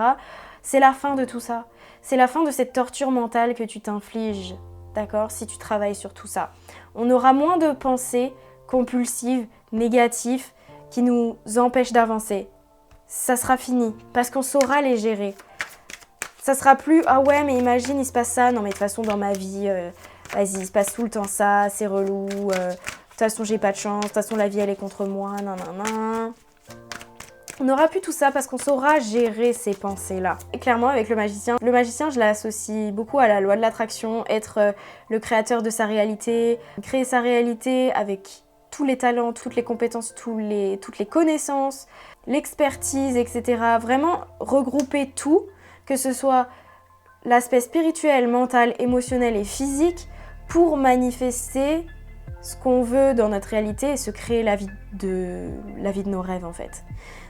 c'est la fin de tout ça. C'est la fin de cette torture mentale que tu t'infliges, d'accord, si tu travailles sur tout ça. On aura moins de pensées compulsives, négatives, qui nous empêchent d'avancer. Ça sera fini, parce qu'on saura les gérer. Ça sera plus « Ah ouais, mais imagine, il se passe ça. Non, mais de toute façon, dans ma vie, vas-y, il se passe tout le temps ça, c'est relou. De toute façon, j'ai pas de chance. De toute façon, la vie, elle est contre moi. Nanana. » On n'aura plus tout ça parce qu'on saura gérer ces pensées-là. Et clairement, avec le magicien, je l'associe beaucoup à la loi de l'attraction, être le créateur de sa réalité, créer sa réalité avec tous les talents, toutes les compétences, toutes les connaissances, l'expertise, etc. Vraiment regrouper tout, que ce soit l'aspect spirituel, mental, émotionnel et physique, pour manifester ce qu'on veut dans notre réalité et se créer la vie de nos rêves en fait.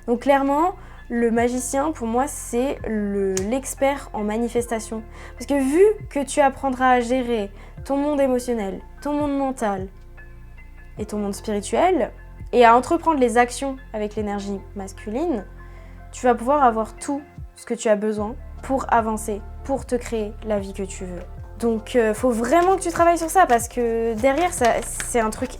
Donc clairement, le magicien pour moi c'est l'expert en manifestation. Parce que vu que tu apprendras à gérer ton monde émotionnel, ton monde mental et ton monde spirituel, et à entreprendre les actions avec l'énergie masculine, tu vas pouvoir avoir tout ce que tu as besoin pour avancer, pour te créer la vie que tu veux. Donc faut vraiment que tu travailles sur ça parce que derrière c'est un truc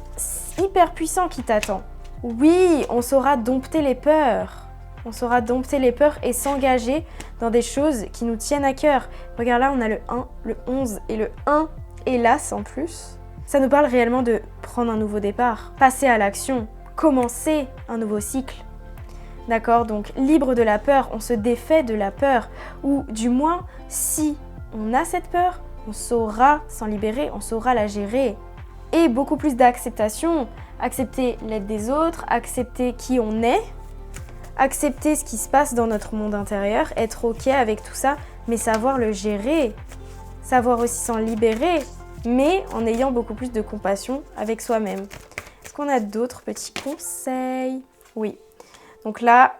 hyper puissant qui t'attend. Oui, on saura dompter les peurs. On saura dompter les peurs et s'engager dans des choses qui nous tiennent à cœur. Regarde là, on a le 1, le 11 et le 1, hélas en plus. Ça nous parle réellement de prendre un nouveau départ, passer à l'action, commencer un nouveau cycle. D'accord? Donc libre de la peur, on se défait de la peur. Ou du moins, si on a cette peur, on saura s'en libérer, on saura la gérer. et beaucoup plus d'acceptation. Accepter l'aide des autres, accepter qui on est, accepter ce qui se passe dans notre monde intérieur, être ok avec tout ça, mais savoir le gérer, savoir aussi s'en libérer, mais en ayant beaucoup plus de compassion avec soi-même. Est-ce qu'on a d'autres petits conseils? Oui. Donc là,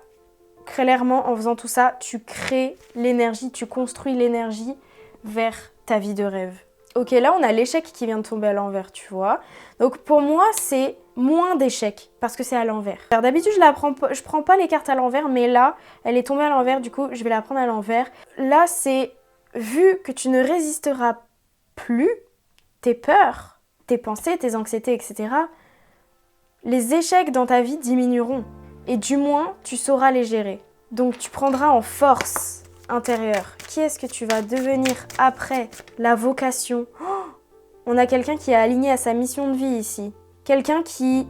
clairement, en faisant tout ça, tu crées l'énergie, tu construis l'énergie vers ta vie de rêve. Ok, là, on a l'échec qui vient de tomber à l'envers, tu vois. Donc pour moi, c'est moins d'échecs parce que c'est à l'envers. D'habitude, je prends pas les cartes à l'envers, mais là, elle est tombée à l'envers, du coup, je vais la prendre à l'envers. Là, c'est vu que tu ne résisteras plus tes peurs, tes pensées, tes anxiétés, etc., les échecs dans ta vie diminueront. Et du moins, tu sauras les gérer. Donc tu prendras en force intérieure. Qui est-ce que tu vas devenir après la vocation? On a quelqu'un qui est aligné à sa mission de vie ici. Quelqu'un qui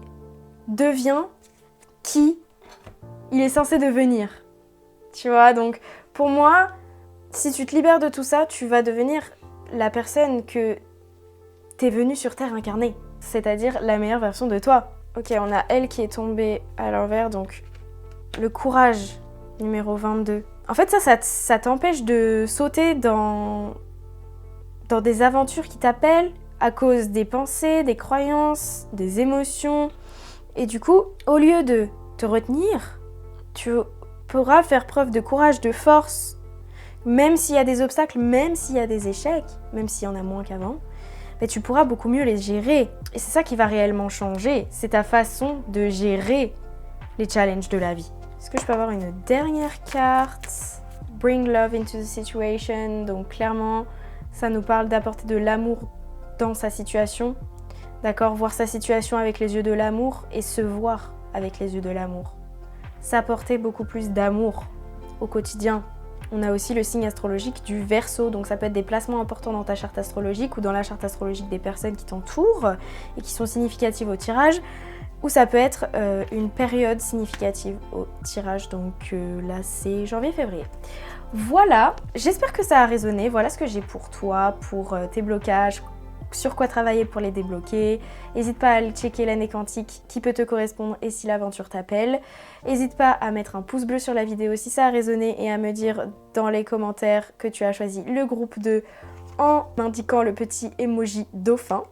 devient qui il est censé devenir. Tu vois, donc pour moi, si tu te libères de tout ça, tu vas devenir la personne que t'es venue sur Terre incarner. C'est-à-dire la meilleure version de toi. Ok, on a elle qui est tombée à l'envers, donc le courage, numéro 22. En fait, ça t'empêche de sauter dans des aventures qui t'appellent à cause des pensées, des croyances, des émotions. Et du coup, au lieu de te retenir, tu pourras faire preuve de courage, de force, même s'il y a des obstacles, même s'il y a des échecs, même s'il y en a moins qu'avant, mais tu pourras beaucoup mieux les gérer. Et c'est ça qui va réellement changer, c'est ta façon de gérer les challenges de la vie. Est-ce que je peux avoir une dernière carte? Bring love into the situation. Donc clairement, ça nous parle d'apporter de l'amour dans sa situation. D'accord? Voir sa situation avec les yeux de l'amour et se voir avec les yeux de l'amour. S'apporter beaucoup plus d'amour au quotidien. On a aussi le signe astrologique du Verseau, donc ça peut être des placements importants dans ta charte astrologique ou dans la charte astrologique des personnes qui t'entourent et qui sont significatives au tirage, ou ça peut être une période significative au tirage, donc là c'est janvier-février. Voilà, j'espère que ça a résonné, voilà ce que j'ai pour toi, pour tes blocages, sur quoi travailler pour les débloquer. N'hésite pas à aller checker l'année quantique qui peut te correspondre et si l'aventure t'appelle. N'hésite pas à mettre un pouce bleu sur la vidéo si ça a résonné et à me dire dans les commentaires que tu as choisi le groupe 2 en m'indiquant le petit emoji dauphin.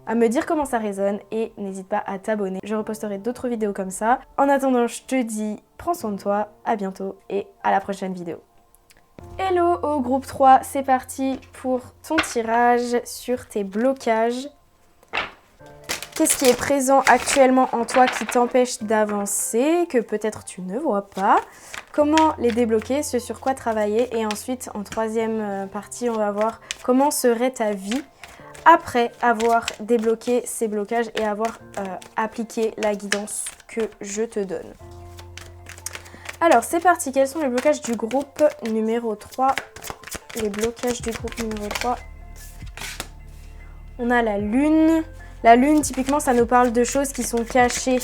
À me dire comment ça résonne et n'hésite pas à t'abonner. Je reposterai d'autres vidéos comme ça. En attendant, je te dis, prends soin de toi, à bientôt et à la prochaine vidéo. Hello au groupe 3, c'est parti pour ton tirage sur tes blocages. Qu'est-ce qui est présent actuellement en toi qui t'empêche d'avancer, que peut-être tu ne vois pas? Comment les débloquer, ce sur quoi travailler? Et ensuite, en troisième partie, on va voir comment serait ta vie après avoir débloqué ces blocages et avoir appliqué la guidance que je te donne. Alors, c'est parti. Quels sont les blocages du groupe numéro 3? Les blocages du groupe numéro 3. On a la lune. La lune, typiquement, ça nous parle de choses qui sont cachées,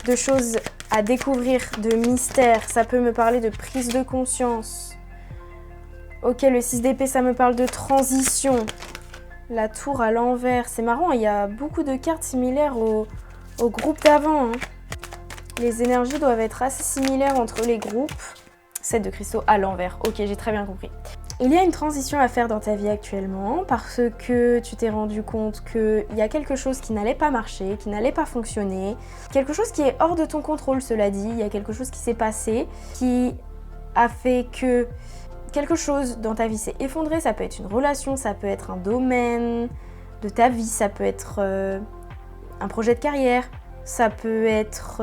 de choses à découvrir, de mystères. Ça peut me parler de prise de conscience. Ok, le 6 d'épée, ça me parle de transition. La tour à l'envers. C'est marrant, il y a beaucoup de cartes similaires au groupe d'avant, hein. Les énergies doivent être assez similaires entre les groupes. 7 de cristaux à l'envers. Ok, j'ai très bien compris. Il y a une transition à faire dans ta vie actuellement parce que tu t'es rendu compte qu'il y a quelque chose qui n'allait pas marcher, qui n'allait pas fonctionner. Quelque chose qui est hors de ton contrôle, cela dit. Il y a quelque chose qui s'est passé qui a fait que quelque chose dans ta vie s'est effondré. Ça peut être une relation, ça peut être un domaine de ta vie, ça peut être un projet de carrière. Ça peut être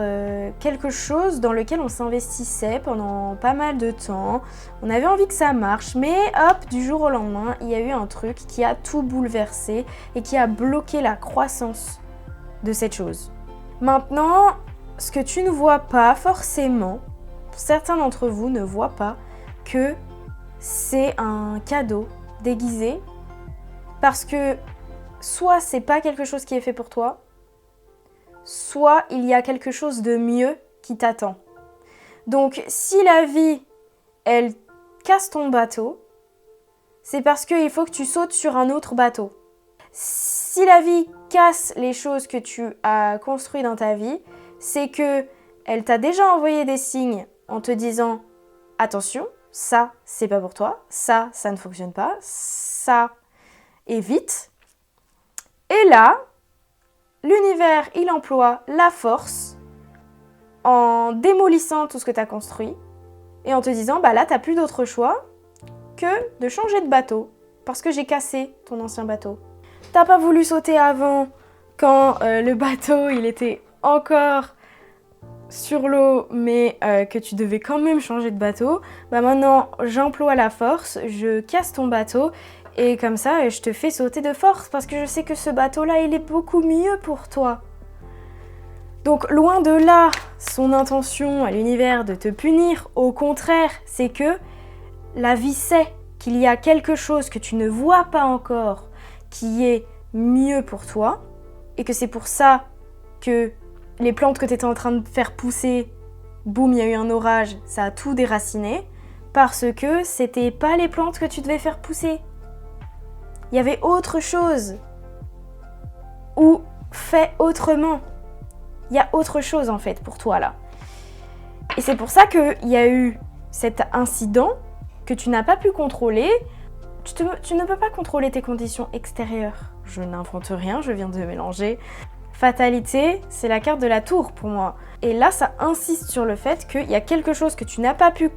quelque chose dans lequel on s'investissait pendant pas mal de temps. On avait envie que ça marche, mais hop, du jour au lendemain, il y a eu un truc qui a tout bouleversé et qui a bloqué la croissance de cette chose. Maintenant, ce que tu ne vois pas forcément, certains d'entre vous ne voient pas que c'est un cadeau déguisé parce que soit c'est pas quelque chose qui est fait pour toi, soit il y a quelque chose de mieux qui t'attend. Donc si la vie, elle casse ton bateau, c'est parce qu'il faut que tu sautes sur un autre bateau. Si la vie casse les choses que tu as construites dans ta vie, c'est que elle t'a déjà envoyé des signes en te disant « Attention, ça, c'est pas pour toi, ça ne fonctionne pas, ça, évite. » Et là, l'univers, il emploie la force en démolissant tout ce que tu as construit et en te disant « Bah là, t'as plus d'autre choix que de changer de bateau parce que j'ai cassé ton ancien bateau. » T'as pas voulu sauter avant quand le bateau, il était encore sur l'eau, mais que tu devais quand même changer de bateau. Bah maintenant, j'emploie la force, je casse ton bateau et comme ça, je te fais sauter de force parce que je sais que ce bateau-là, il est beaucoup mieux pour toi. Donc loin de là, son intention à l'univers de te punir, au contraire, c'est que la vie sait qu'il y a quelque chose que tu ne vois pas encore qui est mieux pour toi et que c'est pour ça que les plantes que tu étais en train de faire pousser, boum, il y a eu un orage, ça a tout déraciné parce que c'était pas les plantes que tu devais faire pousser. Il y avait autre chose ou fait autrement. Il y a autre chose en fait pour toi là. Et c'est pour ça qu'il y a eu cet incident que tu n'as pas pu contrôler. Tu ne peux pas contrôler tes conditions extérieures. Je n'invente rien, je viens de mélanger. Fatalité, c'est la carte de la tour pour moi. Et là, ça insiste sur le fait qu'il y a quelque chose que tu n'as pas pu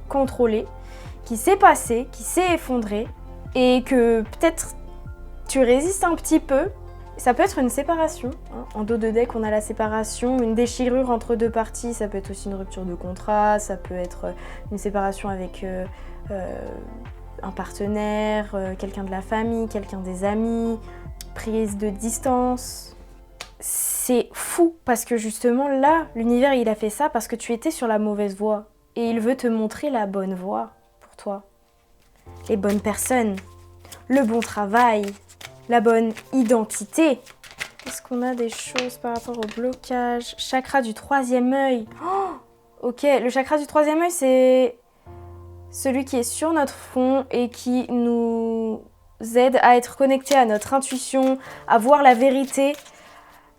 contrôler, qui s'est passé, qui s'est effondré, et que peut-être tu résistes un petit peu. Ça peut être une séparation. En dos de deck, on a la séparation, une déchirure entre deux parties. Ça peut être aussi une rupture de contrat, ça peut être une séparation avec un partenaire, quelqu'un de la famille, quelqu'un des amis, prise de distance. C'est fou parce que justement là, l'univers il a fait ça parce que tu étais sur la mauvaise voie et il veut te montrer la bonne voie pour toi. Les bonnes personnes, le bon travail, la bonne identité. Est-ce qu'on a des choses par rapport au blocage? Chakra du troisième œil. Oh, ok, le chakra du troisième œil, c'est celui qui est sur notre front et qui nous aide à être connectés à notre intuition, à voir la vérité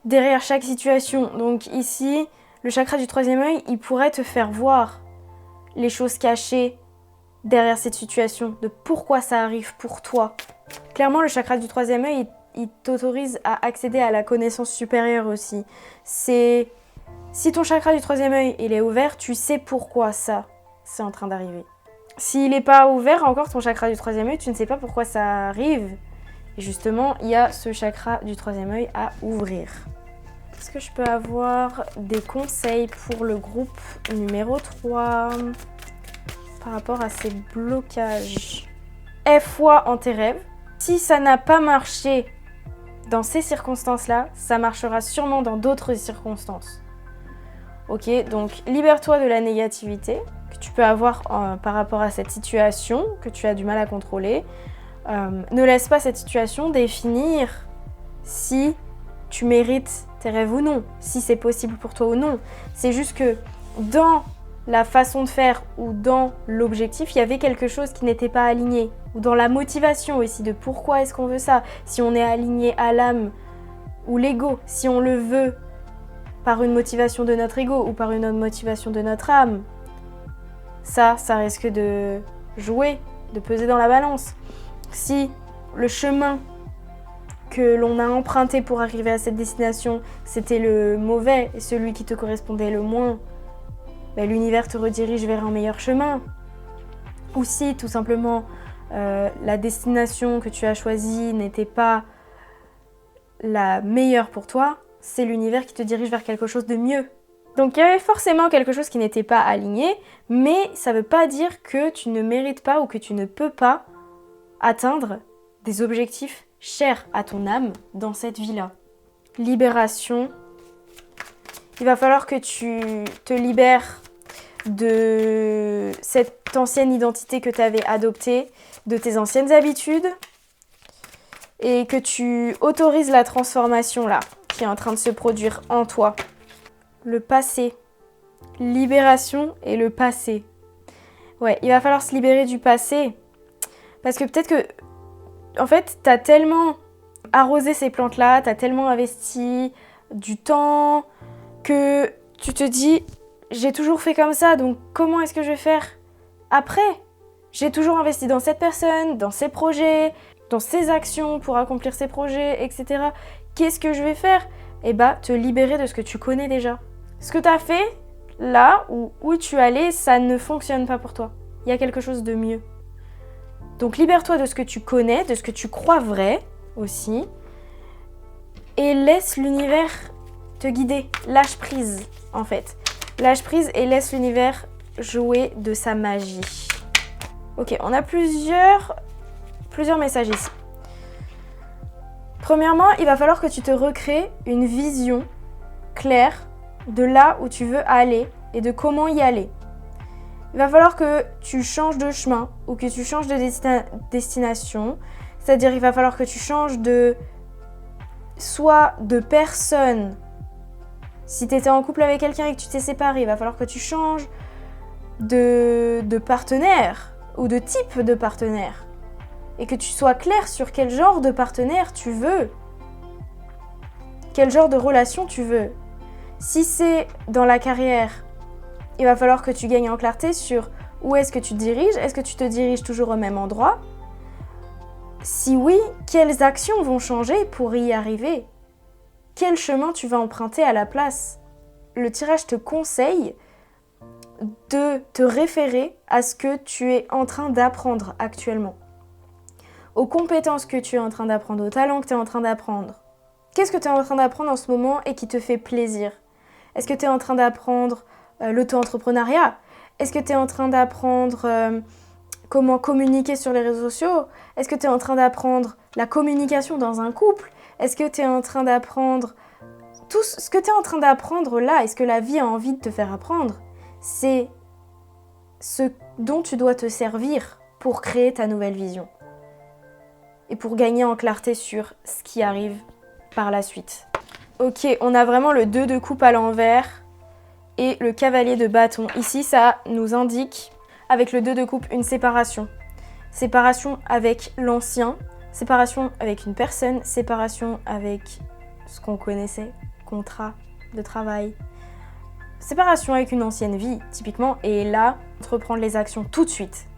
derrière chaque situation. Donc ici, le chakra du troisième œil, il pourrait te faire voir les choses cachées derrière cette situation, de pourquoi ça arrive pour toi. Clairement, le chakra du troisième œil, il t'autorise à accéder à la connaissance supérieure aussi. Si ton chakra du troisième œil il est ouvert, tu sais pourquoi ça, c'est en train d'arriver. S'il n'est pas ouvert encore, ton chakra du troisième œil, tu ne sais pas pourquoi ça arrive. Et justement, il y a ce chakra du troisième œil à ouvrir. Est-ce que je peux avoir des conseils pour le groupe numéro 3 par rapport à ces blocages? Aie foi en tes rêves. Si ça n'a pas marché dans ces circonstances-là, ça marchera sûrement dans d'autres circonstances. Ok, donc libère-toi de la négativité que tu peux avoir par rapport à cette situation que tu as du mal à contrôler. Ne laisse pas cette situation définir si tu mérites tes rêves ou non, si c'est possible pour toi ou non. C'est juste que dans la façon de faire ou dans l'objectif, il y avait quelque chose qui n'était pas aligné. Ou dans la motivation aussi de pourquoi est-ce qu'on veut ça. Si on est aligné à l'âme ou l'ego, si on le veut par une motivation de notre ego ou par une autre motivation de notre âme, ça risque de jouer, de peser dans la balance. Si le chemin que l'on a emprunté pour arriver à cette destination, c'était le mauvais et celui qui te correspondait le moins, ben, l'univers te redirige vers un meilleur chemin. Ou si tout simplement la destination que tu as choisie n'était pas la meilleure pour toi, c'est l'univers qui te dirige vers quelque chose de mieux. Donc il y avait forcément quelque chose qui n'était pas aligné, mais ça ne veut pas dire que tu ne mérites pas ou que tu ne peux pas atteindre des objectifs chers à ton âme dans cette vie-là. Libération. Il va falloir que tu te libères de cette ancienne identité que tu avais adoptée, de tes anciennes habitudes, et que tu autorises la transformation là, qui est en train de se produire en toi. Le passé. Libération et le passé. Ouais, il va falloir se libérer du passé, parce que peut-être que en fait, t'as tellement arroser ces plantes-là, tu as tellement investi du temps que tu te dis j'ai toujours fait comme ça, donc comment est-ce que je vais faire après? J'ai toujours investi dans cette personne, dans ses projets, dans ses actions pour accomplir ses projets, etc. Qu'est-ce que je vais faire? Eh bah, te libérer de ce que tu connais déjà. Ce que tu as fait, là où tu allais, ça ne fonctionne pas pour toi. Il y a quelque chose de mieux. Donc libère-toi de ce que tu connais, de ce que tu crois vrai aussi, et laisse l'univers te guider. Lâche prise, en fait. Lâche prise et laisse l'univers jouer de sa magie. Ok, on a plusieurs messages ici. Premièrement, il va falloir que tu te recrées une vision claire de là où tu veux aller et de comment y aller. Il va falloir que tu changes de chemin ou que tu changes de destination. C'est-à-dire, il va falloir que tu changes soit de personne. Si tu étais en couple avec quelqu'un et que tu t'es séparé, il va falloir que tu changes de partenaire ou de type de partenaire. Et que tu sois clair sur quel genre de partenaire tu veux. Quel genre de relation tu veux. Si c'est dans la carrière, il va falloir que tu gagnes en clarté sur où est-ce que tu te diriges. Est-ce que tu te diriges toujours au même endroit? Si oui, quelles actions vont changer pour y arriver? Quel chemin tu vas emprunter à la place? Le tirage te conseille de te référer à ce que tu es en train d'apprendre actuellement. Aux compétences que tu es en train d'apprendre, aux talents que tu es en train d'apprendre. Qu'est-ce que tu es en train d'apprendre en ce moment et qui te fait plaisir? Est-ce que tu es en train d'apprendre l'auto-entrepreneuriat? Est-ce que tu es en train d'apprendre comment communiquer sur les réseaux sociaux? Est-ce que tu es en train d'apprendre la communication dans un couple? Est-ce que tu es en train d'apprendre tout ce que tu es en train d'apprendre là? Est-ce que la vie a envie de te faire apprendre? C'est ce dont tu dois te servir pour créer ta nouvelle vision. Et pour gagner en clarté sur ce qui arrive par la suite. Ok, on a vraiment le 2 de coupe à l'envers et le cavalier de bâton. Ici, ça nous indique, avec le 2 de coupe, une séparation. Séparation avec l'ancien, séparation avec une personne, séparation avec ce qu'on connaissait, contrat de travail. Séparation avec une ancienne vie, typiquement, et là, reprendre les actions tout de suite.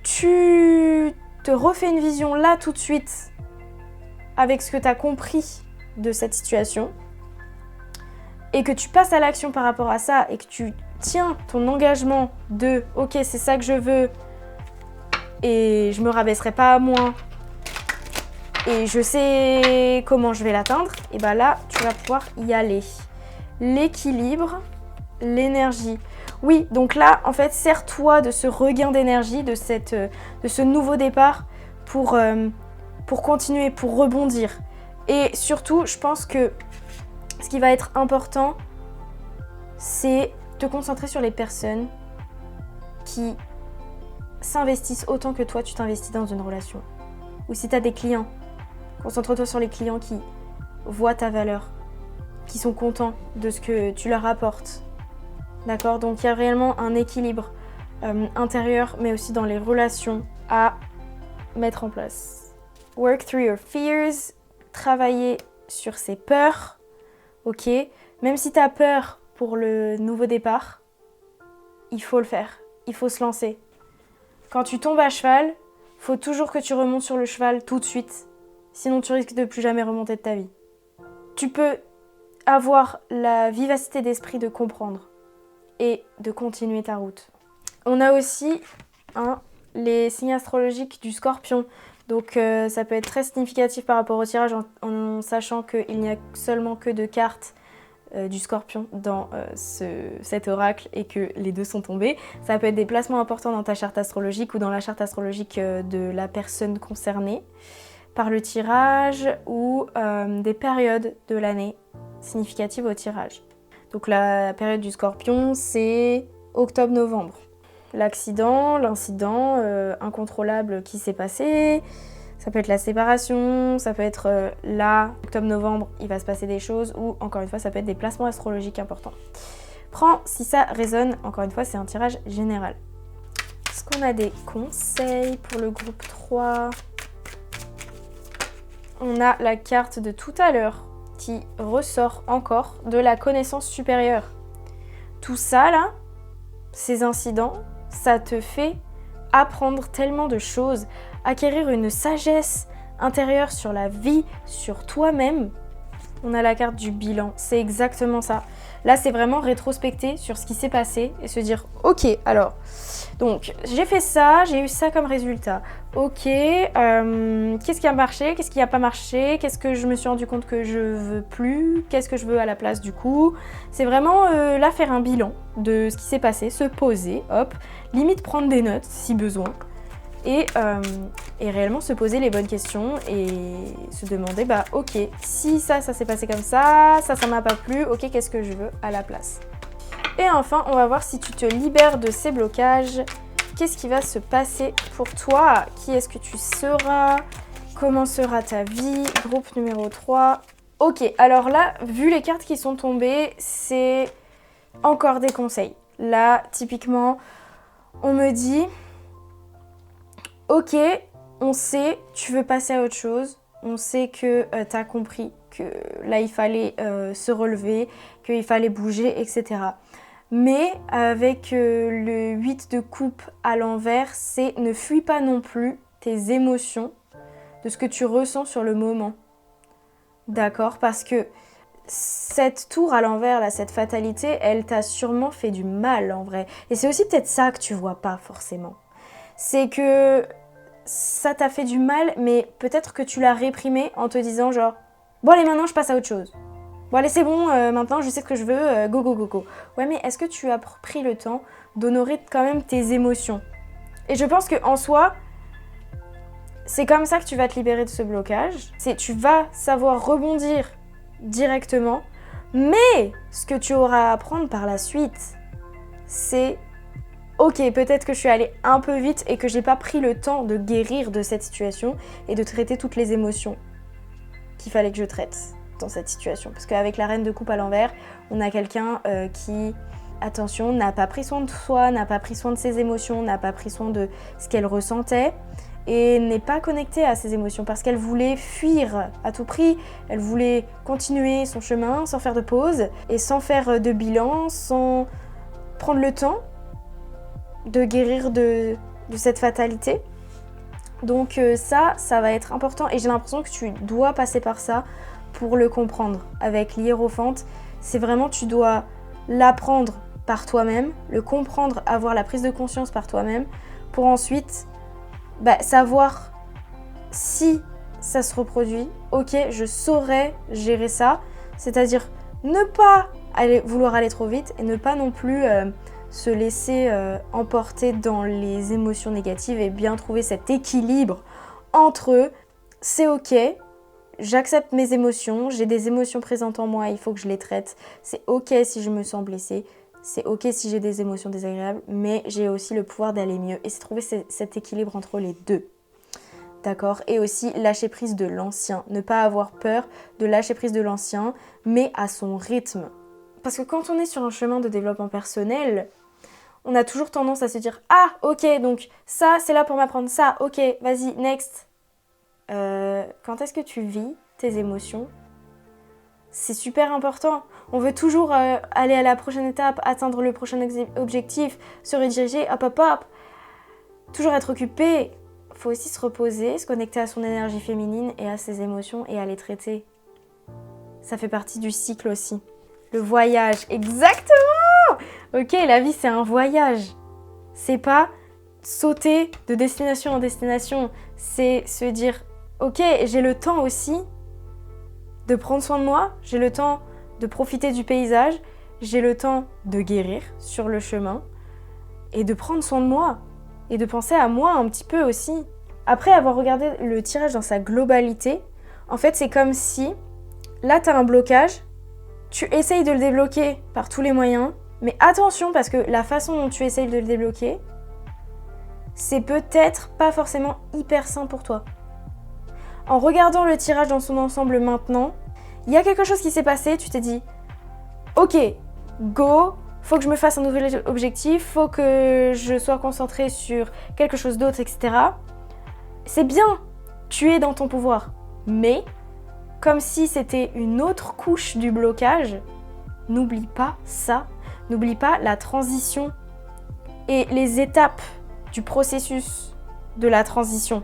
Tu te refais une vision là tout de suite avec ce que tu as compris de cette situation et que tu passes à l'action par rapport à ça et que tu tiens ton engagement de « Ok, c'est ça que je veux et je me rabaisserai pas à moins et je sais comment je vais l'atteindre », et bien là, tu vas pouvoir y aller. L'équilibre, l'énergie. Oui, donc là, en fait, sers-toi de ce regain d'énergie, de ce nouveau départ pour continuer, pour rebondir. Et surtout, je pense que ce qui va être important, c'est te concentrer sur les personnes qui s'investissent autant que toi, tu t'investis dans une relation. Ou si tu as des clients, concentre-toi sur les clients qui voient ta valeur, qui sont contents de ce que tu leur apportes. D'accord? Donc il y a réellement un équilibre intérieur, mais aussi dans les relations à mettre en place. Work through your fears, travailler sur ses peurs, ok? Même si tu as peur pour le nouveau départ, il faut le faire, il faut se lancer. Quand tu tombes à cheval, il faut toujours que tu remontes sur le cheval tout de suite, sinon tu risques de plus jamais remonter de ta vie. Tu peux avoir la vivacité d'esprit de comprendre et de continuer ta route. On a aussi les signes astrologiques du Scorpion. Donc ça peut être très significatif par rapport au tirage en sachant qu'il n'y a seulement que 2 cartes du Scorpion dans cet oracle et que les 2 sont tombés. Ça peut être des placements importants dans ta charte astrologique ou dans la charte astrologique de la personne concernée par le tirage ou des périodes de l'année significatives au tirage. Donc la période du Scorpion, c'est octobre-novembre. L'incident incontrôlable qui s'est passé, ça peut être la séparation, ça peut être là, octobre-novembre, il va se passer des choses, ou encore une fois, ça peut être des placements astrologiques importants. Prends si ça résonne, encore une fois, c'est un tirage général. Est-ce qu'on a des conseils pour le groupe 3 ? on a la carte de tout à l'heure qui ressort encore de la connaissance supérieure. Tout ça là, ces incidents, ça te fait apprendre tellement de choses, acquérir une sagesse intérieure sur la vie, sur toi-même. On a la carte du bilan, c'est exactement ça. Là, c'est vraiment rétrospecter sur ce qui s'est passé et se dire « Ok, alors, donc j'ai fait ça, j'ai eu ça comme résultat. Ok, qu'est-ce qui a marché, qu'est-ce qui n'a pas marché, qu'est-ce que je me suis rendu compte que je veux plus, qu'est-ce que je veux à la place du coup ?» C'est vraiment là faire un bilan de ce qui s'est passé, se poser, hop, limite prendre des notes si besoin. Et réellement se poser les bonnes questions et se demander bah ok, si ça s'est passé comme ça m'a pas plu, ok, qu'est-ce que je veux à la place. Et enfin, on va voir si tu te libères de ces blocages, qu'est-ce qui va se passer pour toi, qui est-ce que tu seras, comment sera ta vie, groupe numéro 3. Ok, alors là, vu les cartes qui sont tombées, c'est encore des conseils. Là, typiquement, on me dit... Ok, on sait, tu veux passer à autre chose, on sait que tu as compris que là il fallait se relever, qu'il fallait bouger, etc. Mais avec le 8 de coupe à l'envers, c'est ne fuis pas non plus tes émotions de ce que tu ressens sur le moment. D'accord? Parce que cette tour à l'envers, là, cette fatalité, elle t'a sûrement fait du mal en vrai. Et c'est aussi peut-être ça que tu vois pas forcément. C'est que ça t'a fait du mal, mais peut-être que tu l'as réprimé en te disant genre « Bon allez, maintenant je passe à autre chose. Bon allez, c'est bon, maintenant je sais ce que je veux, go go go go. » Ouais, mais est-ce que tu as pris le temps d'honorer quand même tes émotions? Et je pense qu'en soi, c'est comme ça que tu vas te libérer de ce blocage. Tu vas savoir rebondir directement, mais ce que tu auras à apprendre par la suite, c'est... Ok, peut-être que je suis allée un peu vite et que j'ai pas pris le temps de guérir de cette situation et de traiter toutes les émotions qu'il fallait que je traite dans cette situation. Parce qu'avec la reine de coupe à l'envers, on a quelqu'un qui, attention, n'a pas pris soin de soi, n'a pas pris soin de ses émotions, n'a pas pris soin de ce qu'elle ressentait et n'est pas connectée à ses émotions parce qu'elle voulait fuir à tout prix, elle voulait continuer son chemin sans faire de pause et sans faire de bilan, sans prendre le temps de guérir de cette fatalité. Donc ça va être important et j'ai l'impression que tu dois passer par ça pour le comprendre. Avec l'hiérophante, c'est vraiment tu dois l'apprendre par toi-même, le comprendre, avoir la prise de conscience par toi-même pour ensuite savoir si ça se reproduit. Ok, je saurais gérer ça, c'est-à-dire ne pas vouloir aller trop vite et ne pas non plus se laisser emporter dans les émotions négatives et bien trouver cet équilibre entre eux. C'est ok, j'accepte mes émotions, j'ai des émotions présentes en moi, il faut que je les traite. C'est ok si je me sens blessée, c'est ok si j'ai des émotions désagréables, mais j'ai aussi le pouvoir d'aller mieux. Et c'est trouver cet équilibre entre les deux. D'accord? Et aussi lâcher prise de l'ancien, ne pas avoir peur de lâcher prise de l'ancien, mais à son rythme. Parce que quand on est sur un chemin de développement personnel, on a toujours tendance à se dire « Ah, ok, donc ça, c'est là pour m'apprendre ça. Ok, vas-y, next. » Quand est-ce que tu vis tes émotions? C'est super important. On veut toujours aller à la prochaine étape, atteindre le prochain objectif, se rediriger, hop, hop, hop. Toujours être occupé. Il faut aussi se reposer, se connecter à son énergie féminine et à ses émotions et à les traiter. Ça fait partie du cycle aussi. Le voyage, exactement! Ok, la vie c'est un voyage. C'est pas sauter de destination en destination. C'est se dire, ok, j'ai le temps aussi de prendre soin de moi, j'ai le temps de profiter du paysage, j'ai le temps de guérir sur le chemin et de prendre soin de moi et de penser à moi un petit peu aussi. Après avoir regardé le tirage dans sa globalité, en fait c'est comme si, là t'as un blocage, tu essayes de le débloquer par tous les moyens, mais attention parce que la façon dont tu essayes de le débloquer, c'est peut-être pas forcément hyper sain pour toi. En regardant le tirage dans son ensemble maintenant, il y a quelque chose qui s'est passé, tu t'es dit « Ok, go, faut que je me fasse un nouvel objectif, faut que je sois concentrée sur quelque chose d'autre, etc. » C'est bien, tu es dans ton pouvoir. Mais, comme si c'était une autre couche du blocage, n'oublie pas ça. N'oublie pas la transition et les étapes du processus de la transition.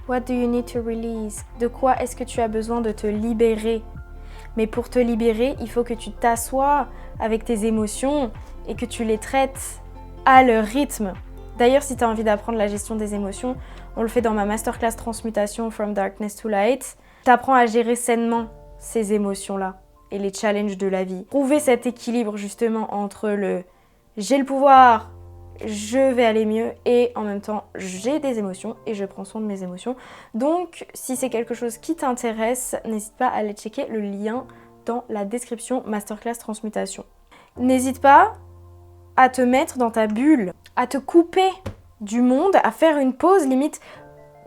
What do you need to release? De quoi est-ce que tu as besoin de te libérer? Mais pour te libérer, il faut que tu t'assoies avec tes émotions et que tu les traites à leur rythme. D'ailleurs, si tu as envie d'apprendre la gestion des émotions, on le fait dans ma masterclass transmutation From Darkness to Light. Tu apprends à gérer sainement ces émotions-là et les challenges de la vie. Trouver cet équilibre justement entre le « j'ai le pouvoir », je vais aller mieux et en même temps j'ai des émotions et je prends soin de mes émotions. Donc si c'est quelque chose qui t'intéresse, n'hésite pas à aller checker le lien dans la description Masterclass Transmutation. N'hésite pas à te mettre dans ta bulle, à te couper du monde, à faire une pause, limite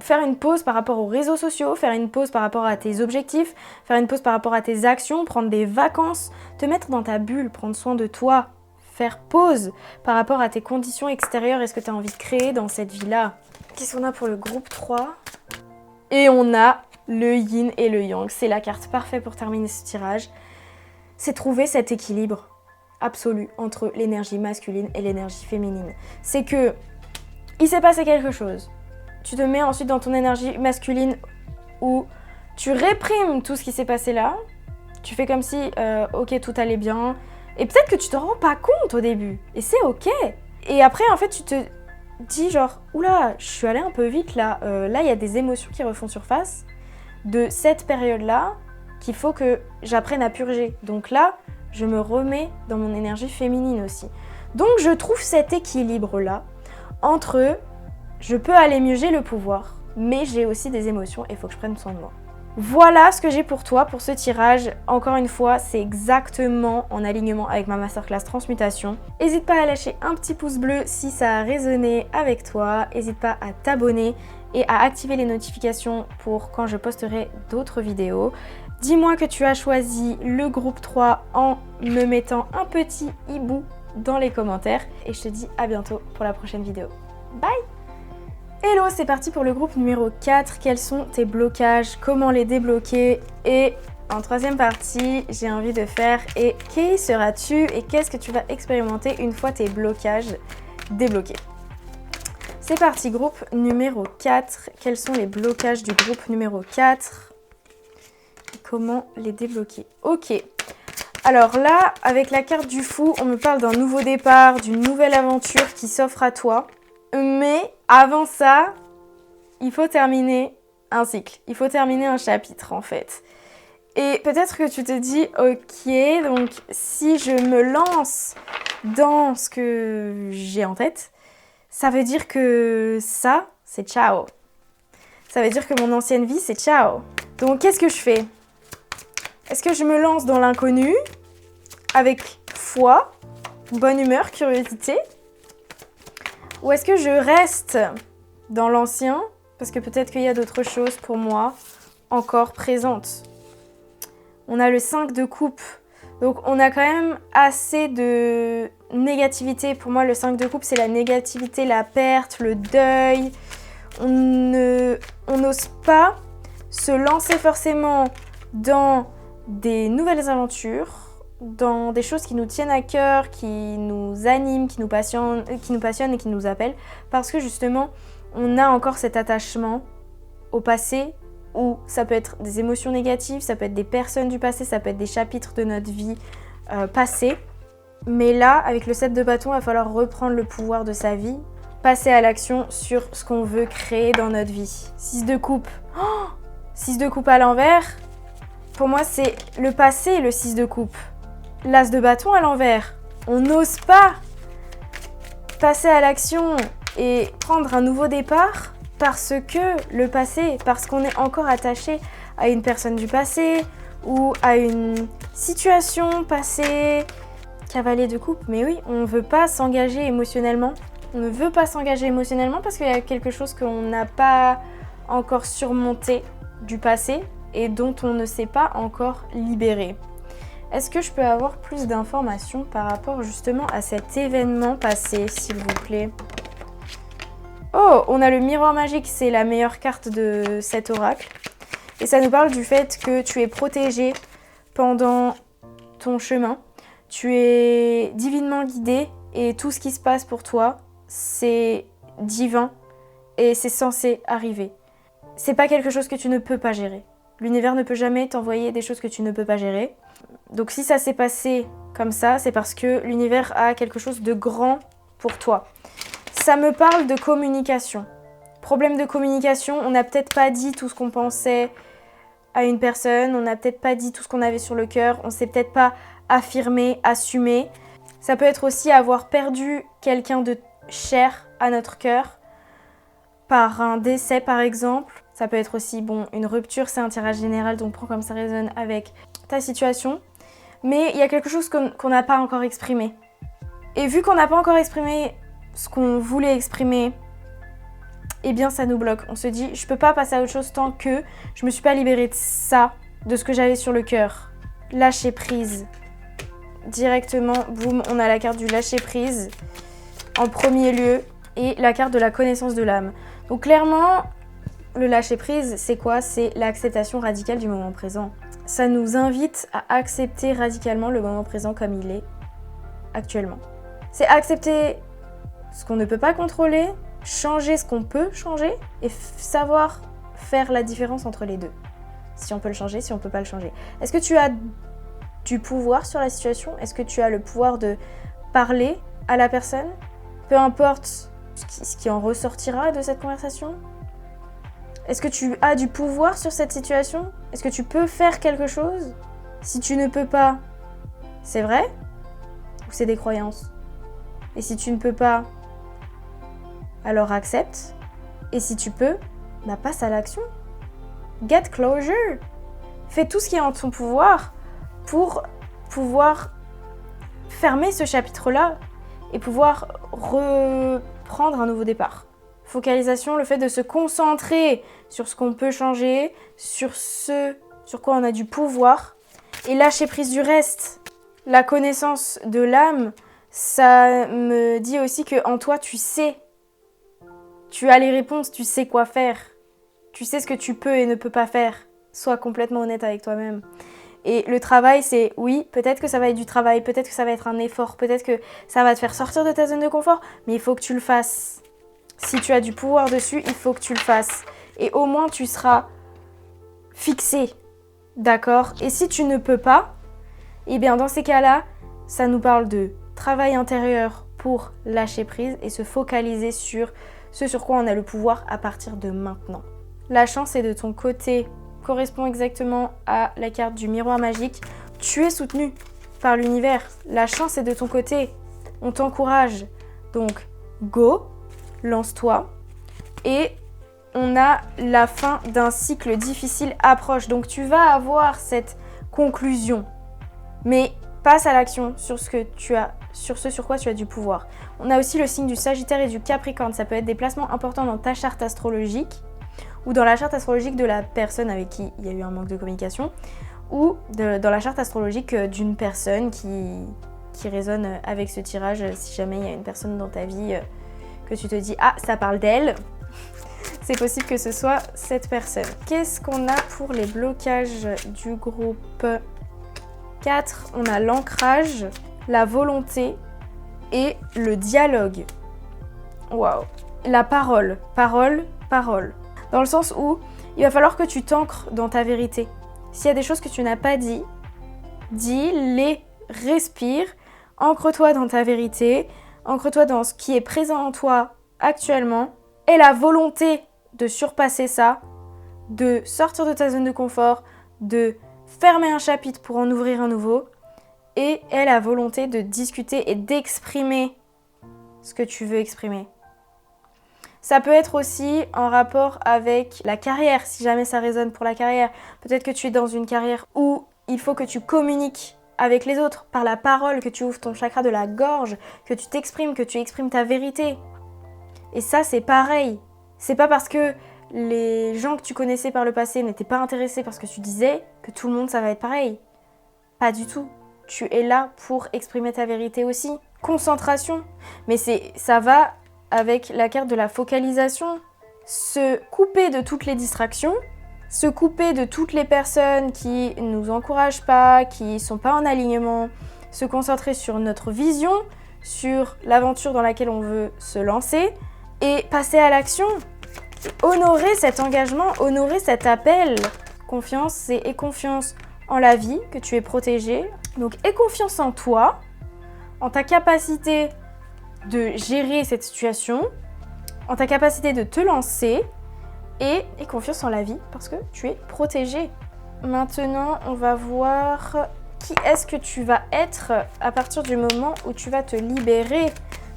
faire une pause par rapport aux réseaux sociaux, faire une pause par rapport à tes objectifs, faire une pause par rapport à tes actions, prendre des vacances, te mettre dans ta bulle, prendre soin de toi. Faire pause par rapport à tes conditions extérieures et ce que tu as envie de créer dans cette vie-là. Qu'est-ce qu'on a pour le groupe 3? Et on a le yin et le yang. C'est la carte parfaite pour terminer ce tirage. C'est trouver cet équilibre absolu entre l'énergie masculine et l'énergie féminine. C'est que il s'est passé quelque chose. Tu te mets ensuite dans ton énergie masculine où tu réprimes tout ce qui s'est passé là. Tu fais comme si, ok, tout allait bien. Et peut-être que tu te rends pas compte au début, et c'est ok. Et après, en fait, tu te dis genre, oula, je suis allée un peu vite là. Là, il y a des émotions qui refont surface de cette période-là qu'il faut que j'apprenne à purger. Donc là, je me remets dans mon énergie féminine aussi. Donc, je trouve cet équilibre-là entre je peux aller mieux, j'ai le pouvoir, mais j'ai aussi des émotions et il faut que je prenne soin de moi. Voilà ce que j'ai pour toi pour ce tirage. Encore une fois, c'est exactement en alignement avec ma masterclass transmutation. N'hésite pas à lâcher un petit pouce bleu si ça a résonné avec toi. N'hésite pas à t'abonner et à activer les notifications pour quand je posterai d'autres vidéos. Dis-moi que tu as choisi le groupe 3 en me mettant un petit hibou dans les commentaires. Et je te dis à bientôt pour la prochaine vidéo. Bye! Hello, c'est parti pour le groupe numéro 4. Quels sont tes blocages? Comment les débloquer? Et en troisième partie, j'ai envie de faire et qui seras-tu? Et qu'est-ce que tu vas expérimenter une fois tes blocages débloqués? C'est parti, groupe numéro 4. Quels sont les blocages du groupe numéro 4? Et comment les débloquer? Ok. Alors là, avec la carte du fou, on me parle d'un nouveau départ, d'une nouvelle aventure qui s'offre à toi. Mais avant ça, il faut terminer un cycle. Il faut terminer un chapitre en fait. Et peut-être que tu te dis, ok, donc si je me lance dans ce que j'ai en tête, ça veut dire que ça, c'est ciao. Ça veut dire que mon ancienne vie, c'est ciao. Donc qu'est-ce que je fais? Est-ce que je me lance dans l'inconnu avec foi, bonne humeur, curiosité? Ou est-ce que je reste dans l'ancien parce que peut-être qu'il y a d'autres choses pour moi encore présentes? On a le 5 de coupe. Donc on a quand même assez de négativité. Pour moi, le 5 de coupe, c'est la négativité, la perte, le deuil. On n'ose pas se lancer forcément dans des nouvelles aventures, dans des choses qui nous tiennent à cœur, qui nous animent, qui nous passionnent et qui nous appellent, parce que justement, on a encore cet attachement au passé, où ça peut être des émotions négatives, ça peut être des personnes du passé, ça peut être des chapitres de notre vie passée. Mais là, avec le 7 de bâton, il va falloir reprendre le pouvoir de sa vie, passer à l'action sur ce qu'on veut créer dans notre vie. 6 de coupe. 6 de coupe à l'envers. Pour moi, c'est le passé, le 6 de coupe. L'as de bâton à l'envers. On n'ose pas passer à l'action et prendre un nouveau départ parce que le passé, parce qu'on est encore attaché à une personne du passé ou à une situation passée. Cavalier de coupe, mais oui, on ne veut pas s'engager émotionnellement. On ne veut pas s'engager émotionnellement parce qu'il y a quelque chose qu'on n'a pas encore surmonté du passé et dont on ne s'est pas encore libéré. Est-ce que je peux avoir plus d'informations par rapport justement à cet événement passé, s'il vous plaît? Oh, on a le miroir magique, c'est la meilleure carte de cet oracle. Et ça nous parle du fait que tu es protégé pendant ton chemin. Tu es divinement guidé et tout ce qui se passe pour toi, c'est divin et c'est censé arriver. C'est pas quelque chose que tu ne peux pas gérer. L'univers ne peut jamais t'envoyer des choses que tu ne peux pas gérer. Donc si ça s'est passé comme ça, c'est parce que l'univers a quelque chose de grand pour toi. Ça me parle de communication. Problème de communication, on n'a peut-être pas dit tout ce qu'on pensait à une personne, on n'a peut-être pas dit tout ce qu'on avait sur le cœur, on s'est peut-être pas affirmé, assumé. Ça peut être aussi avoir perdu quelqu'un de cher à notre cœur, par un décès par exemple. Ça peut être aussi, une rupture, c'est un tirage général, donc prends comme ça résonne avec ta situation. Mais il y a quelque chose qu'on n'a pas encore exprimé. Et vu qu'on n'a pas encore exprimé ce qu'on voulait exprimer, eh bien ça nous bloque. On se dit, je peux pas passer à autre chose tant que je me suis pas libérée de ça, de ce que j'avais sur le cœur. Lâcher prise. Directement, boum, on a la carte du lâcher prise en premier lieu et la carte de la connaissance de l'âme. Donc clairement, le lâcher prise, c'est quoi? C'est l'acceptation radicale du moment présent. Ça nous invite à accepter radicalement le moment présent comme il est actuellement. C'est accepter ce qu'on ne peut pas contrôler, changer ce qu'on peut changer et savoir faire la différence entre les deux. Si on peut le changer, si on peut pas le changer. Est-ce que tu as du pouvoir sur la situation? Est-ce que tu as le pouvoir de parler à la personne? Peu importe ce qui en ressortira de cette conversation. Est-ce que tu as du pouvoir sur cette situation? Est-ce que tu peux faire quelque chose? Si tu ne peux pas, c'est vrai? Ou c'est des croyances? Et si tu ne peux pas, alors accepte. Et si tu peux, passe à l'action. Get closure. Fais tout ce qui est en ton pouvoir pour pouvoir fermer ce chapitre-là et pouvoir reprendre un nouveau départ. Focalisation, le fait de se concentrer sur ce qu'on peut changer, sur ce sur quoi on a du pouvoir et lâcher prise du reste. La connaissance de l'âme, ça me dit aussi que en toi tu sais. Tu as les réponses, tu sais quoi faire. Tu sais ce que tu peux et ne peux pas faire. Sois complètement honnête avec toi-même. Et le travail, c'est oui, peut-être que ça va être du travail, peut-être que ça va être un effort, peut-être que ça va te faire sortir de ta zone de confort, mais il faut que tu le fasses. Si tu as du pouvoir dessus, il faut que tu le fasses. Et au moins, tu seras fixé. D'accord? Et si tu ne peux pas, eh bien, dans ces cas-là, ça nous parle de travail intérieur pour lâcher prise et se focaliser sur ce sur quoi on a le pouvoir à partir de maintenant. La chance est de ton côté, correspond exactement à la carte du miroir magique. Tu es soutenu par l'univers. La chance est de ton côté. On t'encourage. Donc, go, lance-toi. Et on a la fin d'un cycle difficile approche. Donc, tu vas avoir cette conclusion. Mais passe à l'action sur ce sur quoi tu as du pouvoir. On a aussi le signe du Sagittaire et du Capricorne. Ça peut être des placements importants dans ta charte astrologique ou dans la charte astrologique de la personne avec qui il y a eu un manque de communication ou dans la charte astrologique d'une personne qui résonne avec ce tirage. Si jamais il y a une personne dans ta vie que tu te dis « Ah, ça parle d'elle », c'est possible que ce soit cette personne. Qu'est-ce qu'on a pour les blocages du groupe 4, on a l'ancrage, la volonté et le dialogue. Waouh. La parole. Parole, parole. Dans le sens où il va falloir que tu t'ancres dans ta vérité. S'il y a des choses que tu n'as pas dit, dis-les, respire, ancre-toi dans ta vérité, ancre-toi dans ce qui est présent en toi actuellement et la volonté de surpasser ça, de sortir de ta zone de confort, de fermer un chapitre pour en ouvrir un nouveau et aie la volonté de discuter et d'exprimer ce que tu veux exprimer. Ça peut être aussi en rapport avec la carrière, si jamais ça résonne pour la carrière. Peut-être que tu es dans une carrière où il faut que tu communiques avec les autres par la parole, que tu ouvres ton chakra de la gorge, que tu t'exprimes, que tu exprimes ta vérité. Et ça, c'est pareil. C'est pas parce que les gens que tu connaissais par le passé n'étaient pas intéressés par ce que tu disais que tout le monde, ça va être pareil. Pas du tout. Tu es là pour exprimer ta vérité aussi. Concentration. Mais ça va avec la carte de la focalisation. Se couper de toutes les distractions se couper de toutes les personnes qui ne nous encouragent pas, qui ne sont pas en alignement, se concentrer sur notre vision, sur l'aventure dans laquelle on veut se lancer et passer à l'action. Honorer cet engagement, honorer cet appel. Confiance, aie confiance en la vie, que tu es protégé. Donc aie confiance en toi, en ta capacité de gérer cette situation, en ta capacité de te lancer et aie confiance en la vie parce que tu es protégé. Maintenant, on va voir qui est-ce que tu vas être à partir du moment où tu vas te libérer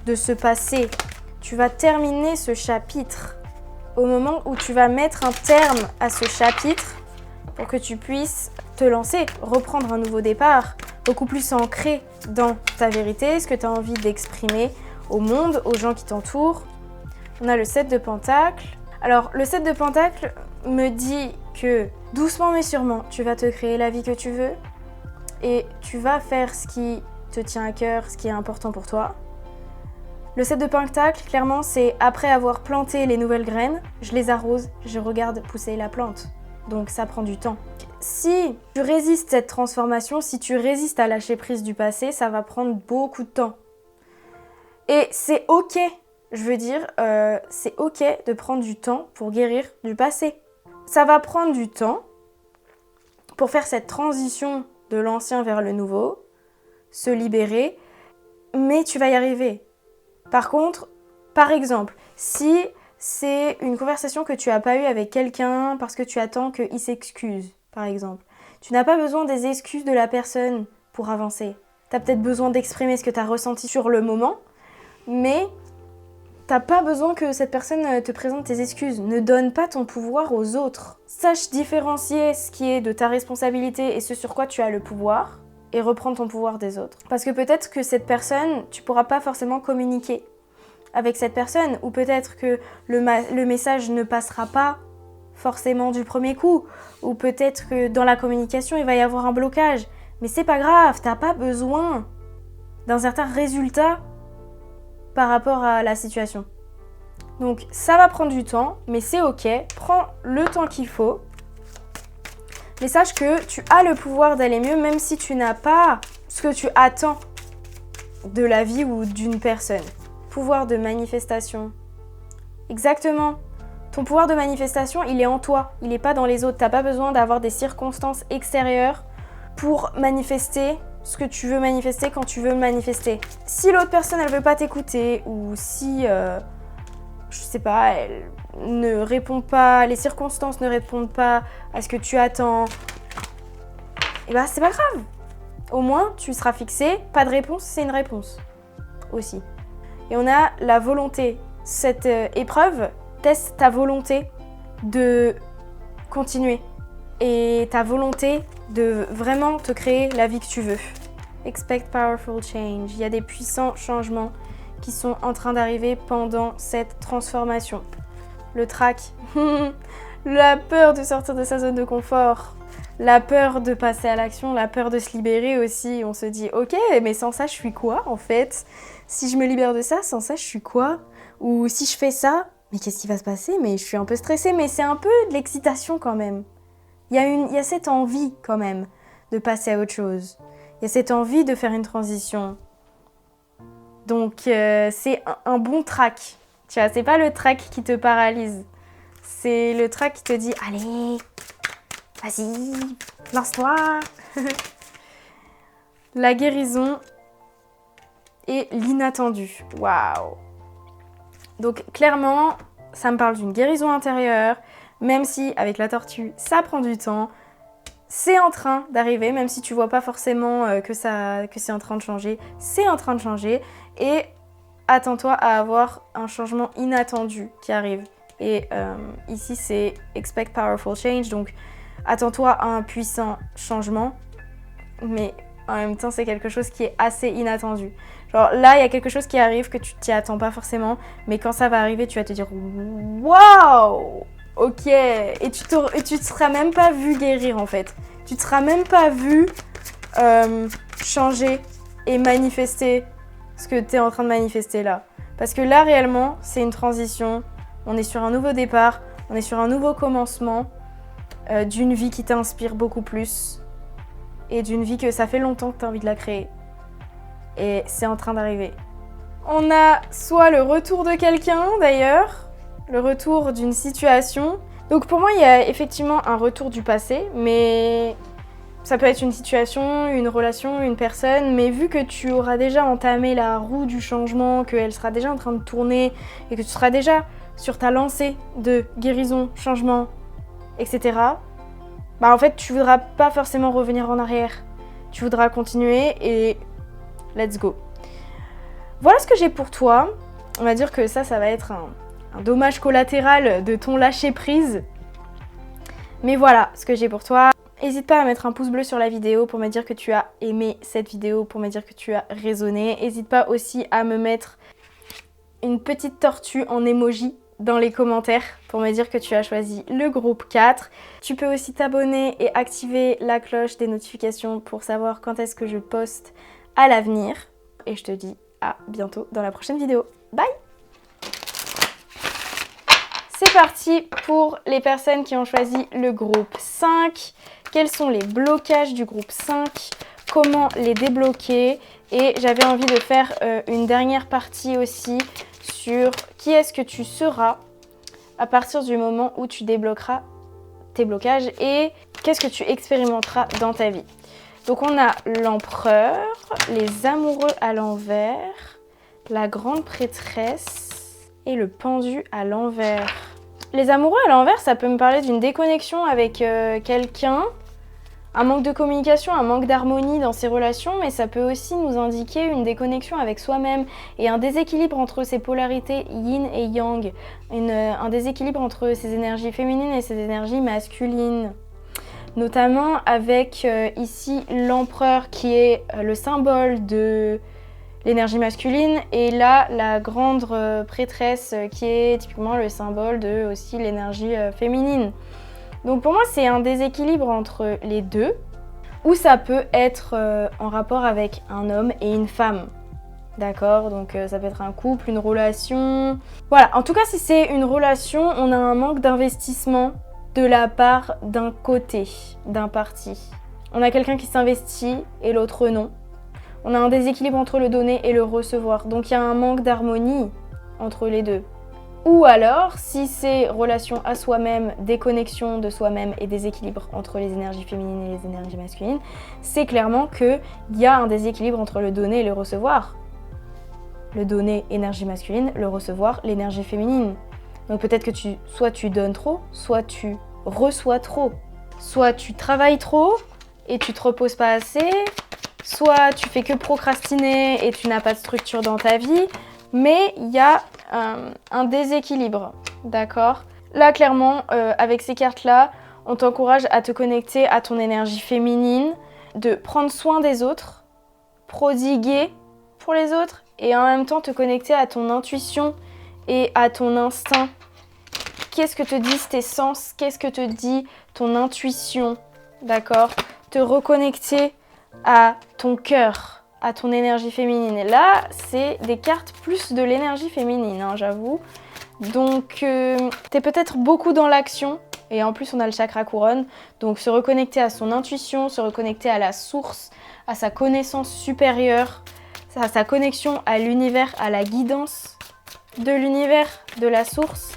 de ce passé. Tu vas terminer ce chapitre. Au moment où tu vas mettre un terme à ce chapitre pour que tu puisses te lancer, reprendre un nouveau départ, beaucoup plus ancré dans ta vérité, ce que tu as envie d'exprimer au monde, aux gens qui t'entourent. On a le 7 de Pentacles. Alors, le 7 de Pentacles me dit que doucement mais sûrement, tu vas te créer la vie que tu veux et tu vas faire ce qui te tient à cœur, ce qui est important pour toi. Le 7 de Pentacles, clairement, c'est après avoir planté les nouvelles graines, je les arrose, je regarde pousser la plante. Donc ça prend du temps. Si tu résistes à cette transformation, si tu résistes à lâcher prise du passé, ça va prendre beaucoup de temps. Et c'est ok, je veux dire, c'est ok de prendre du temps pour guérir du passé. Ça va prendre du temps pour faire cette transition de l'ancien vers le nouveau, se libérer, mais tu vas y arriver. Par contre, par exemple, si c'est une conversation que tu n'as pas eue avec quelqu'un parce que tu attends qu'il s'excuse, par exemple, tu n'as pas besoin des excuses de la personne pour avancer. Tu as peut-être besoin d'exprimer ce que tu as ressenti sur le moment, mais tu n'as pas besoin que cette personne te présente tes excuses. Ne donne pas ton pouvoir aux autres. Sache différencier ce qui est de ta responsabilité et ce sur quoi tu as le pouvoir, et reprendre ton pouvoir des autres. Parce que peut-être que cette personne, tu pourras pas forcément communiquer avec cette personne, ou peut-être que le message ne passera pas forcément du premier coup, ou peut-être que dans la communication, il va y avoir un blocage. Mais c'est pas grave, t'as pas besoin d'un certain résultat par rapport à la situation. Donc ça va prendre du temps, mais c'est ok, prends le temps qu'il faut. Mais sache que tu as le pouvoir d'aller mieux, même si tu n'as pas ce que tu attends de la vie ou d'une personne. Pouvoir de manifestation. Exactement. Ton pouvoir de manifestation, il est en toi. Il n'est pas dans les autres. Tu n'as pas besoin d'avoir des circonstances extérieures pour manifester ce que tu veux manifester quand tu veux manifester. Si l'autre personne, elle ne veut pas t'écouter, ou si, je sais pas, elle ne répond pas, les circonstances ne répondent pas à ce que tu attends, et bah c'est pas grave. Au moins, tu seras fixé, pas de réponse, c'est une réponse aussi. Et on a la volonté. Cette épreuve teste ta volonté de continuer et ta volonté de vraiment te créer la vie que tu veux. Expect powerful change. Il y a des puissants changements qui sont en train d'arriver pendant cette transformation. Le trac, la peur de sortir de sa zone de confort, la peur de passer à l'action, la peur de se libérer aussi. On se dit, ok, mais sans ça, je suis quoi en fait? Si je me libère de ça, sans ça, je suis quoi? Ou si je fais ça, mais qu'est-ce qui va se passer? Mais je suis un peu stressée, mais c'est un peu de l'excitation quand même. Il y a cette envie quand même de passer à autre chose. Il y a cette envie de faire une transition. Donc c'est un bon track. Tu vois, c'est pas le track qui te paralyse. C'est le track qui te dit « Allez, vas-y, lance-toi !» La guérison et l'inattendu. Waouh! Donc clairement, ça me parle d'une guérison intérieure, même si avec la tortue, ça prend du temps. C'est en train d'arriver, même si tu vois pas forcément que c'est en train de changer. C'est en train de changer et attends-toi à avoir un changement inattendu qui arrive. Et ici, c'est expect powerful change, donc attends-toi à un puissant changement, mais en même temps, c'est quelque chose qui est assez inattendu. Genre là, il y a quelque chose qui arrive que tu t'y attends pas forcément, mais quand ça va arriver, tu vas te dire « Waouh !» Ok, et tu te seras même pas vu guérir en fait. Tu te seras même pas vu changer et manifester ce que tu es en train de manifester là. Parce que là réellement, c'est une transition. On est sur un nouveau départ, on est sur un nouveau commencement. d'une vie qui t'inspire beaucoup plus et d'une vie que ça fait longtemps que tu as envie de la créer. Et c'est en train d'arriver. On a soit le retour de quelqu'un d'ailleurs, le retour d'une situation. Donc pour moi, il y a effectivement un retour du passé, mais ça peut être une situation, une relation, une personne, mais vu que tu auras déjà entamé la roue du changement, qu'elle sera déjà en train de tourner et que tu seras déjà sur ta lancée de guérison, changement, etc., bah en fait, tu voudras pas forcément revenir en arrière. Tu voudras continuer et let's go. Voilà ce que j'ai pour toi. On va dire que ça va être un dommage collatéral de ton lâcher prise. Mais voilà ce que j'ai pour toi. N'hésite pas à mettre un pouce bleu sur la vidéo pour me dire que tu as aimé cette vidéo, pour me dire que tu as raisonné. N'hésite pas aussi à me mettre une petite tortue en emoji dans les commentaires pour me dire que tu as choisi le groupe 4. Tu peux aussi t'abonner et activer la cloche des notifications pour savoir quand est-ce que je poste à l'avenir. Et je te dis à bientôt dans la prochaine vidéo. Bye! C'est parti pour les personnes qui ont choisi le groupe 5. Quels sont les blocages du groupe 5? Comment les débloquer? Et j'avais envie de faire une dernière partie aussi sur qui est-ce que tu seras à partir du moment où tu débloqueras tes blocages et qu'est-ce que tu expérimenteras dans ta vie. Donc on a l'empereur, les amoureux à l'envers, la grande prêtresse et le pendu à l'envers. Les amoureux à l'envers, ça peut me parler d'une déconnexion avec quelqu'un, un manque de communication, un manque d'harmonie dans ses relations, mais ça peut aussi nous indiquer une déconnexion avec soi-même et un déséquilibre entre ses polarités yin et yang, un déséquilibre entre ses énergies féminines et ses énergies masculines. Notamment avec ici l'empereur qui est le symbole de l'énergie masculine et là la grande prêtresse qui est typiquement le symbole de aussi l'énergie féminine. Donc pour moi c'est un déséquilibre entre les deux ou ça peut être en rapport avec un homme et une femme. D'accord, donc ça peut être un couple, une relation. Voilà, en tout cas si c'est une relation, on a un manque d'investissement de la part d'un côté, d'un parti. On a quelqu'un qui s'investit et l'autre non. On a un déséquilibre entre le donner et le recevoir. Donc il y a un manque d'harmonie entre les deux. Ou alors, si c'est relation à soi-même, déconnexion de soi-même et déséquilibre entre les énergies féminines et les énergies masculines, c'est clairement qu'il y a un déséquilibre entre le donner et le recevoir. Le donner, énergie masculine, le recevoir, l'énergie féminine. Donc peut-être que soit tu donnes trop, soit tu reçois trop. Soit tu travailles trop et tu te reposes pas assez, soit tu fais que procrastiner et tu n'as pas de structure dans ta vie, mais il y a un déséquilibre, d'accord? Là, clairement, avec ces cartes-là, on t'encourage à te connecter à ton énergie féminine, de prendre soin des autres, prodiguer pour les autres et en même temps te connecter à ton intuition et à ton instinct. Qu'est-ce que te disent tes sens? Qu'est-ce que te dit ton intuition? D'accord? Te reconnecter à ton cœur, à ton énergie féminine. Et là, c'est des cartes plus de l'énergie féminine, hein, j'avoue. Donc, t'es peut-être beaucoup dans l'action. Et en plus, on a le chakra couronne. Donc, se reconnecter à son intuition, se reconnecter à la source, à sa connaissance supérieure, à sa connexion à l'univers, à la guidance de l'univers, de la source,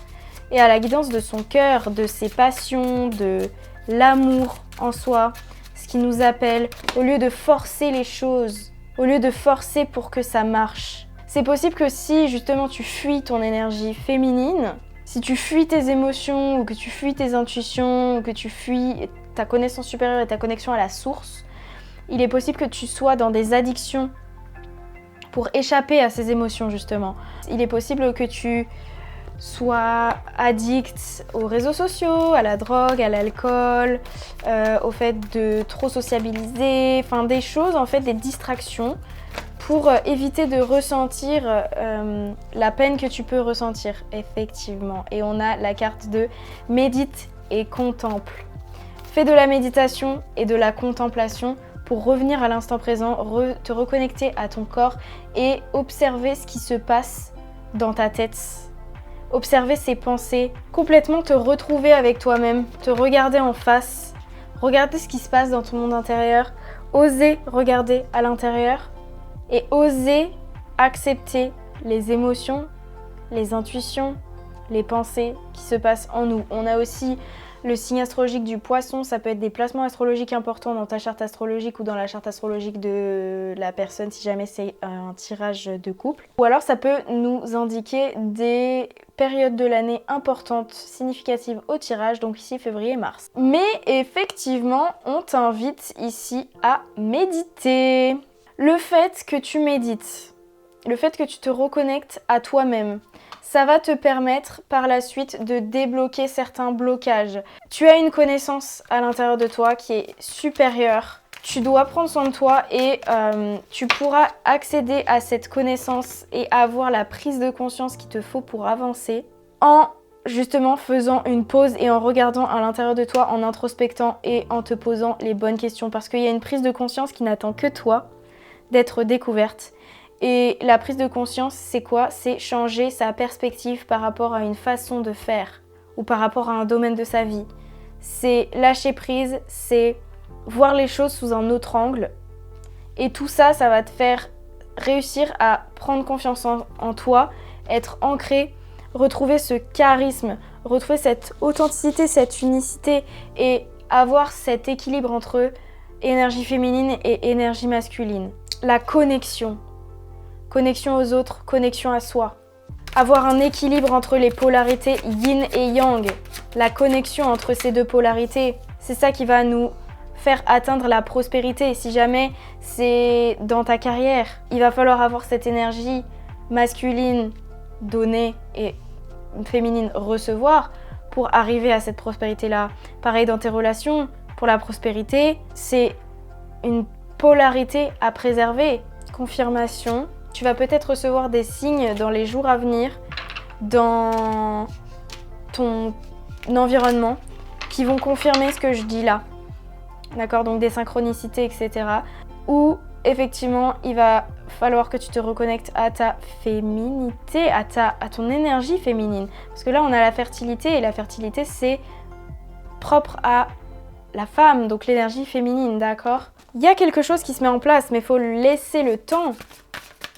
et à la guidance de son cœur, de ses passions, de l'amour en soi, ce qui nous appelle, au lieu de forcer les choses, au lieu de forcer pour que ça marche. C'est possible que si justement tu fuis ton énergie féminine, si tu fuis tes émotions ou que tu fuis tes intuitions ou que tu fuis ta connaissance supérieure et ta connexion à la source, il est possible que tu sois dans des addictions pour échapper à ces émotions justement. Il est possible que tu sois addict aux réseaux sociaux, à la drogue, à l'alcool, au fait de trop sociabiliser, enfin des choses en fait, des distractions pour éviter de ressentir la peine que tu peux ressentir effectivement. Et on a la carte de médite et contemple. Fais de la méditation et de la contemplation pour revenir à l'instant présent, te reconnecter à ton corps et observer ce qui se passe dans ta tête. observer ses pensées, complètement te retrouver avec toi-même, te regarder en face, regarder ce qui se passe dans ton monde intérieur, oser regarder à l'intérieur et oser accepter les émotions, les intuitions, les pensées qui se passent en nous. On a aussi le signe astrologique du poisson, ça peut être des placements astrologiques importants dans ta charte astrologique ou dans la charte astrologique de la personne si jamais c'est un tirage de couple. Ou alors ça peut nous indiquer des périodes de l'année importantes, significatives au tirage, donc ici février-mars. Mais effectivement, on t'invite ici à méditer. Le fait que tu médites, le fait que tu te reconnectes à toi-même, ça va te permettre par la suite de débloquer certains blocages. Tu as une connaissance à l'intérieur de toi qui est supérieure. Tu dois prendre soin de toi et tu pourras accéder à cette connaissance et avoir la prise de conscience qu'il te faut pour avancer en justement faisant une pause et en regardant à l'intérieur de toi, en introspectant et en te posant les bonnes questions. Parce qu'il y a une prise de conscience qui n'attend que toi d'être découverte. Et la prise de conscience, c'est quoi? C'est changer sa perspective par rapport à une façon de faire ou par rapport à un domaine de sa vie. C'est lâcher prise, c'est voir les choses sous un autre angle. Et tout ça, ça va te faire réussir à prendre confiance en toi, être ancré, retrouver ce charisme, retrouver cette authenticité, cette unicité et avoir cet équilibre entre énergie féminine et énergie masculine. La connexion. Connexion aux autres, connexion à soi. Avoir un équilibre entre les polarités yin et yang. La connexion entre ces deux polarités, c'est ça qui va nous faire atteindre la prospérité. Si jamais c'est dans ta carrière, il va falloir avoir cette énergie masculine donner et féminine recevoir pour arriver à cette prospérité-là. Pareil dans tes relations, pour la prospérité, c'est une polarité à préserver. Confirmation. Tu vas peut-être recevoir des signes dans les jours à venir, dans ton environnement, qui vont confirmer ce que je dis là. D'accord? Donc des synchronicités, etc. Où effectivement, il va falloir que tu te reconnectes à ta féminité, à ton énergie féminine. Parce que là, on a la fertilité, et la fertilité, c'est propre à la femme, donc l'énergie féminine, d'accord? Il y a quelque chose qui se met en place, mais il faut laisser le temps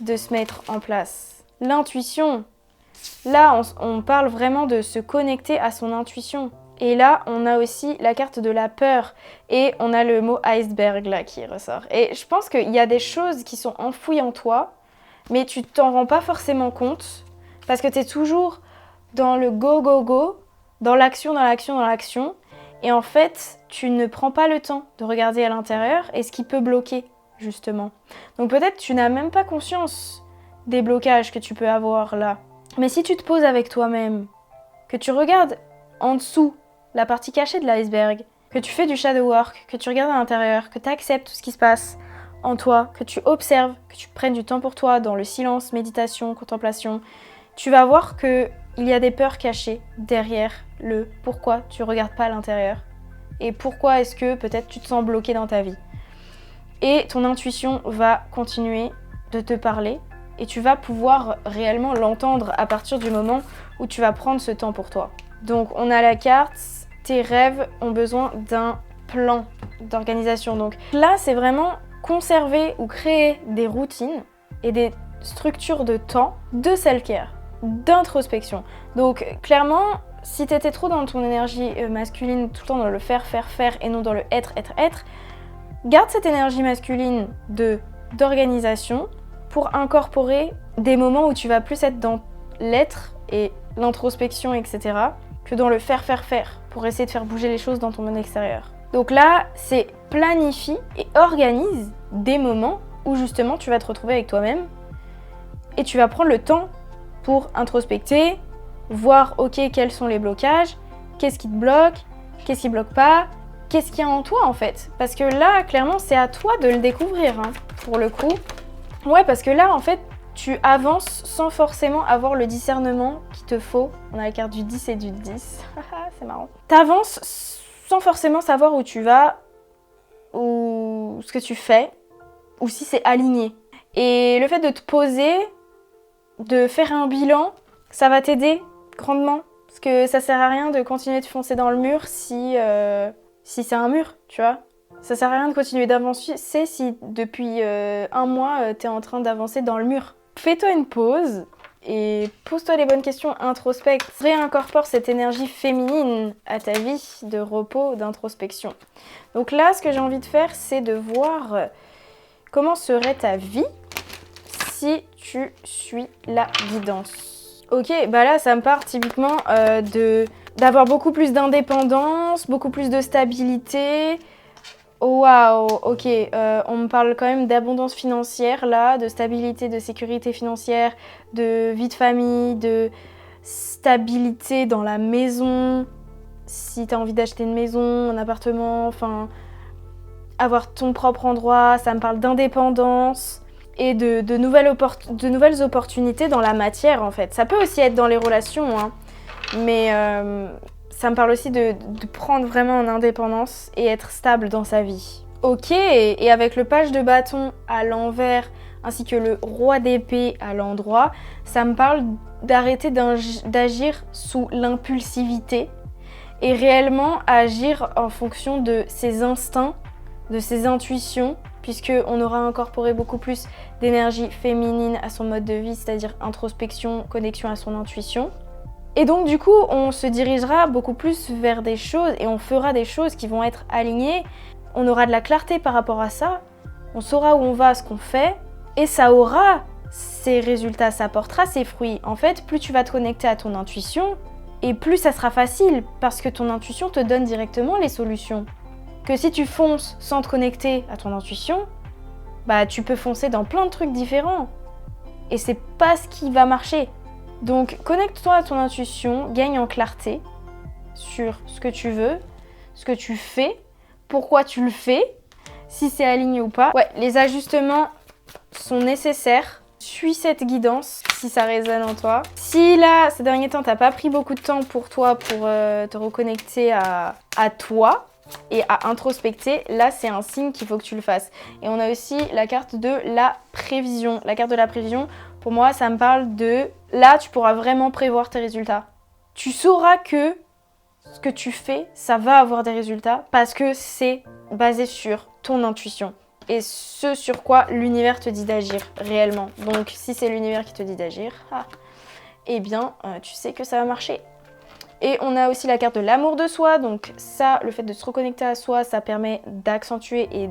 de se mettre en place. L'intuition. Là, on parle vraiment de se connecter à son intuition. Et là, on a aussi la carte de la peur. Et on a le mot iceberg là qui ressort. Et je pense qu'il y a des choses qui sont enfouies en toi, mais tu t'en rends pas forcément compte parce que tu es toujours dans le go, go, go, dans l'action, dans l'action, dans l'action. Et en fait, tu ne prends pas le temps de regarder à l'intérieur et ce qui peut bloquer, justement. Donc peut-être tu n'as même pas conscience des blocages que tu peux avoir là. Mais si tu te poses avec toi-même, que tu regardes en dessous la partie cachée de l'iceberg, que tu fais du shadow work, que tu regardes à l'intérieur, que tu acceptes tout ce qui se passe en toi, que tu observes, que tu prennes du temps pour toi dans le silence, méditation, contemplation, tu vas voir qu'il y a des peurs cachées derrière le pourquoi tu ne regardes pas à l'intérieur et pourquoi est-ce que peut-être tu te sens bloqué dans ta vie. Et ton intuition va continuer de te parler et tu vas pouvoir réellement l'entendre à partir du moment où tu vas prendre ce temps pour toi. Donc on a la carte, tes rêves ont besoin d'un plan d'organisation. Donc là, c'est vraiment conserver ou créer des routines et des structures de temps de self-care, d'introspection. Donc clairement, si tu étais trop dans ton énergie masculine, tout le temps dans le faire et non dans le être, garde cette énergie masculine d'organisation pour incorporer des moments où tu vas plus être dans l'être et l'introspection, etc. que dans le faire pour essayer de faire bouger les choses dans ton monde extérieur. Donc là, c'est planifie et organise des moments où justement tu vas te retrouver avec toi-même et tu vas prendre le temps pour introspecter, voir ok quels sont les blocages, qu'est-ce qui te bloque, qu'est-ce qui bloque pas, qu'est-ce qu'il y a en toi en fait. Parce que là, clairement, c'est à toi de le découvrir hein, pour le coup. Ouais, parce que là, en fait, tu avances sans forcément avoir le discernement qu'il te faut. On a la carte du 10 et du 10. C'est marrant. T'avances sans forcément savoir où tu vas, ou ce que tu fais, ou si c'est aligné. Et le fait de te poser, de faire un bilan, ça va t'aider grandement. Parce que ça sert à rien de continuer de foncer dans le mur si c'est un mur, tu vois. Ça sert à rien de continuer d'avancer si depuis un mois, t'es en train d'avancer dans le mur. Fais-toi une pause et pose-toi les bonnes questions, introspecte. Réincorpore cette énergie féminine à ta vie de repos, d'introspection. Donc là, ce que j'ai envie de faire, c'est de voir comment serait ta vie si tu suis la guidance. Ok, bah là, ça me part typiquement d'avoir beaucoup plus d'indépendance, beaucoup plus de stabilité. Waouh, ok, on me parle quand même d'abondance financière là, de stabilité, de sécurité financière, de vie de famille, de stabilité dans la maison, si tu as envie d'acheter une maison, un appartement, enfin, avoir ton propre endroit, ça me parle d'indépendance et de nouvelles opportunités dans la matière en fait. Ça peut aussi être dans les relations, hein, mais ça me parle aussi de prendre vraiment en indépendance et être stable dans sa vie. Ok, et avec le page de bâton à l'envers ainsi que le roi d'épée à l'endroit, ça me parle d'arrêter d'agir sous l'impulsivité et réellement agir en fonction de ses instincts, de ses intuitions, puisqu'on aura incorporé beaucoup plus d'énergie féminine à son mode de vie, c'est-à-dire introspection, connexion à son intuition. Et donc du coup, on se dirigera beaucoup plus vers des choses et on fera des choses qui vont être alignées. On aura de la clarté par rapport à ça, on saura où on va, ce qu'on fait, et ça aura ses résultats, ça portera ses fruits. En fait, plus tu vas te connecter à ton intuition, et plus ça sera facile, parce que ton intuition te donne directement les solutions. Que si tu fonces sans te connecter à ton intuition, bah tu peux foncer dans plein de trucs différents. Et c'est pas ce qui va marcher. Donc connecte-toi à ton intuition, gagne en clarté sur ce que tu veux, ce que tu fais, pourquoi tu le fais, si c'est aligné ou pas. Ouais, les ajustements sont nécessaires. Suis cette guidance si ça résonne en toi. Si là, ces derniers temps, t'as pas pris beaucoup de temps pour toi pour te reconnecter à toi et à introspecter, là c'est un signe qu'il faut que tu le fasses. Et on a aussi la carte de la prévision. La carte de la prévision, pour moi, ça me parle de... Là, tu pourras vraiment prévoir tes résultats. Tu sauras que ce que tu fais, ça va avoir des résultats parce que c'est basé sur ton intuition. Et ce sur quoi l'univers te dit d'agir réellement. Donc, si c'est l'univers qui te dit d'agir, eh bien, tu sais que ça va marcher. Et on a aussi la carte de l'amour de soi. Donc ça, le fait de se reconnecter à soi, ça permet d'accentuer et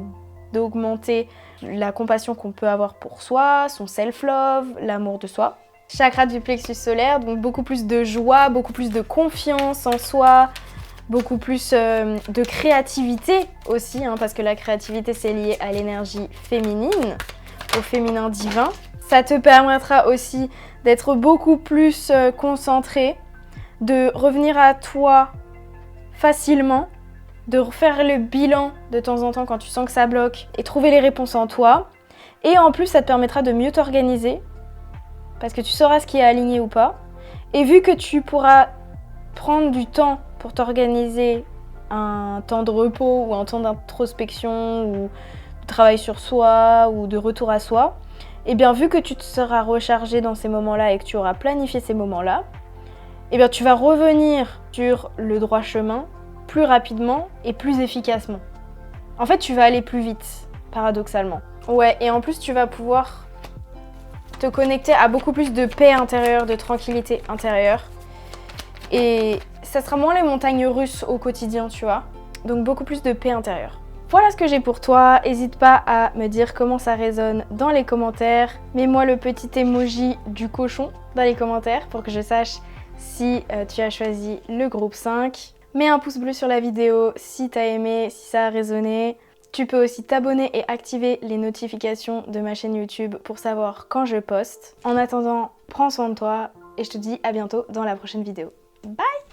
d'augmenter la compassion qu'on peut avoir pour soi, son self-love, l'amour de soi. Chakra du plexus solaire, donc beaucoup plus de joie, beaucoup plus de confiance en soi, beaucoup plus de créativité aussi, hein, parce que la créativité c'est lié à l'énergie féminine, au féminin divin. Ça te permettra aussi d'être beaucoup plus concentré, de revenir à toi facilement, de refaire le bilan de temps en temps quand tu sens que ça bloque et trouver les réponses en toi. Et en plus, ça te permettra de mieux t'organiser parce que tu sauras ce qui est aligné ou pas. Et vu que tu pourras prendre du temps pour t'organiser, un temps de repos ou un temps d'introspection ou de travail sur soi ou de retour à soi, et bien vu que tu te seras rechargé dans ces moments-là et que tu auras planifié ces moments-là, et bien tu vas revenir sur le droit chemin plus rapidement et plus efficacement. En fait, tu vas aller plus vite, paradoxalement. Ouais, et en plus, tu vas pouvoir te connecter à beaucoup plus de paix intérieure, de tranquillité intérieure. Et ça sera moins les montagnes russes au quotidien, tu vois. Donc beaucoup plus de paix intérieure. Voilà ce que j'ai pour toi. N'hésite pas à me dire comment ça résonne dans les commentaires. Mets-moi le petit emoji du cochon dans les commentaires pour que je sache si tu as choisi le groupe 5. Mets un pouce bleu sur la vidéo si t'as aimé, si ça a résonné. Tu peux aussi t'abonner et activer les notifications de ma chaîne YouTube pour savoir quand je poste. En attendant, prends soin de toi et je te dis à bientôt dans la prochaine vidéo. Bye!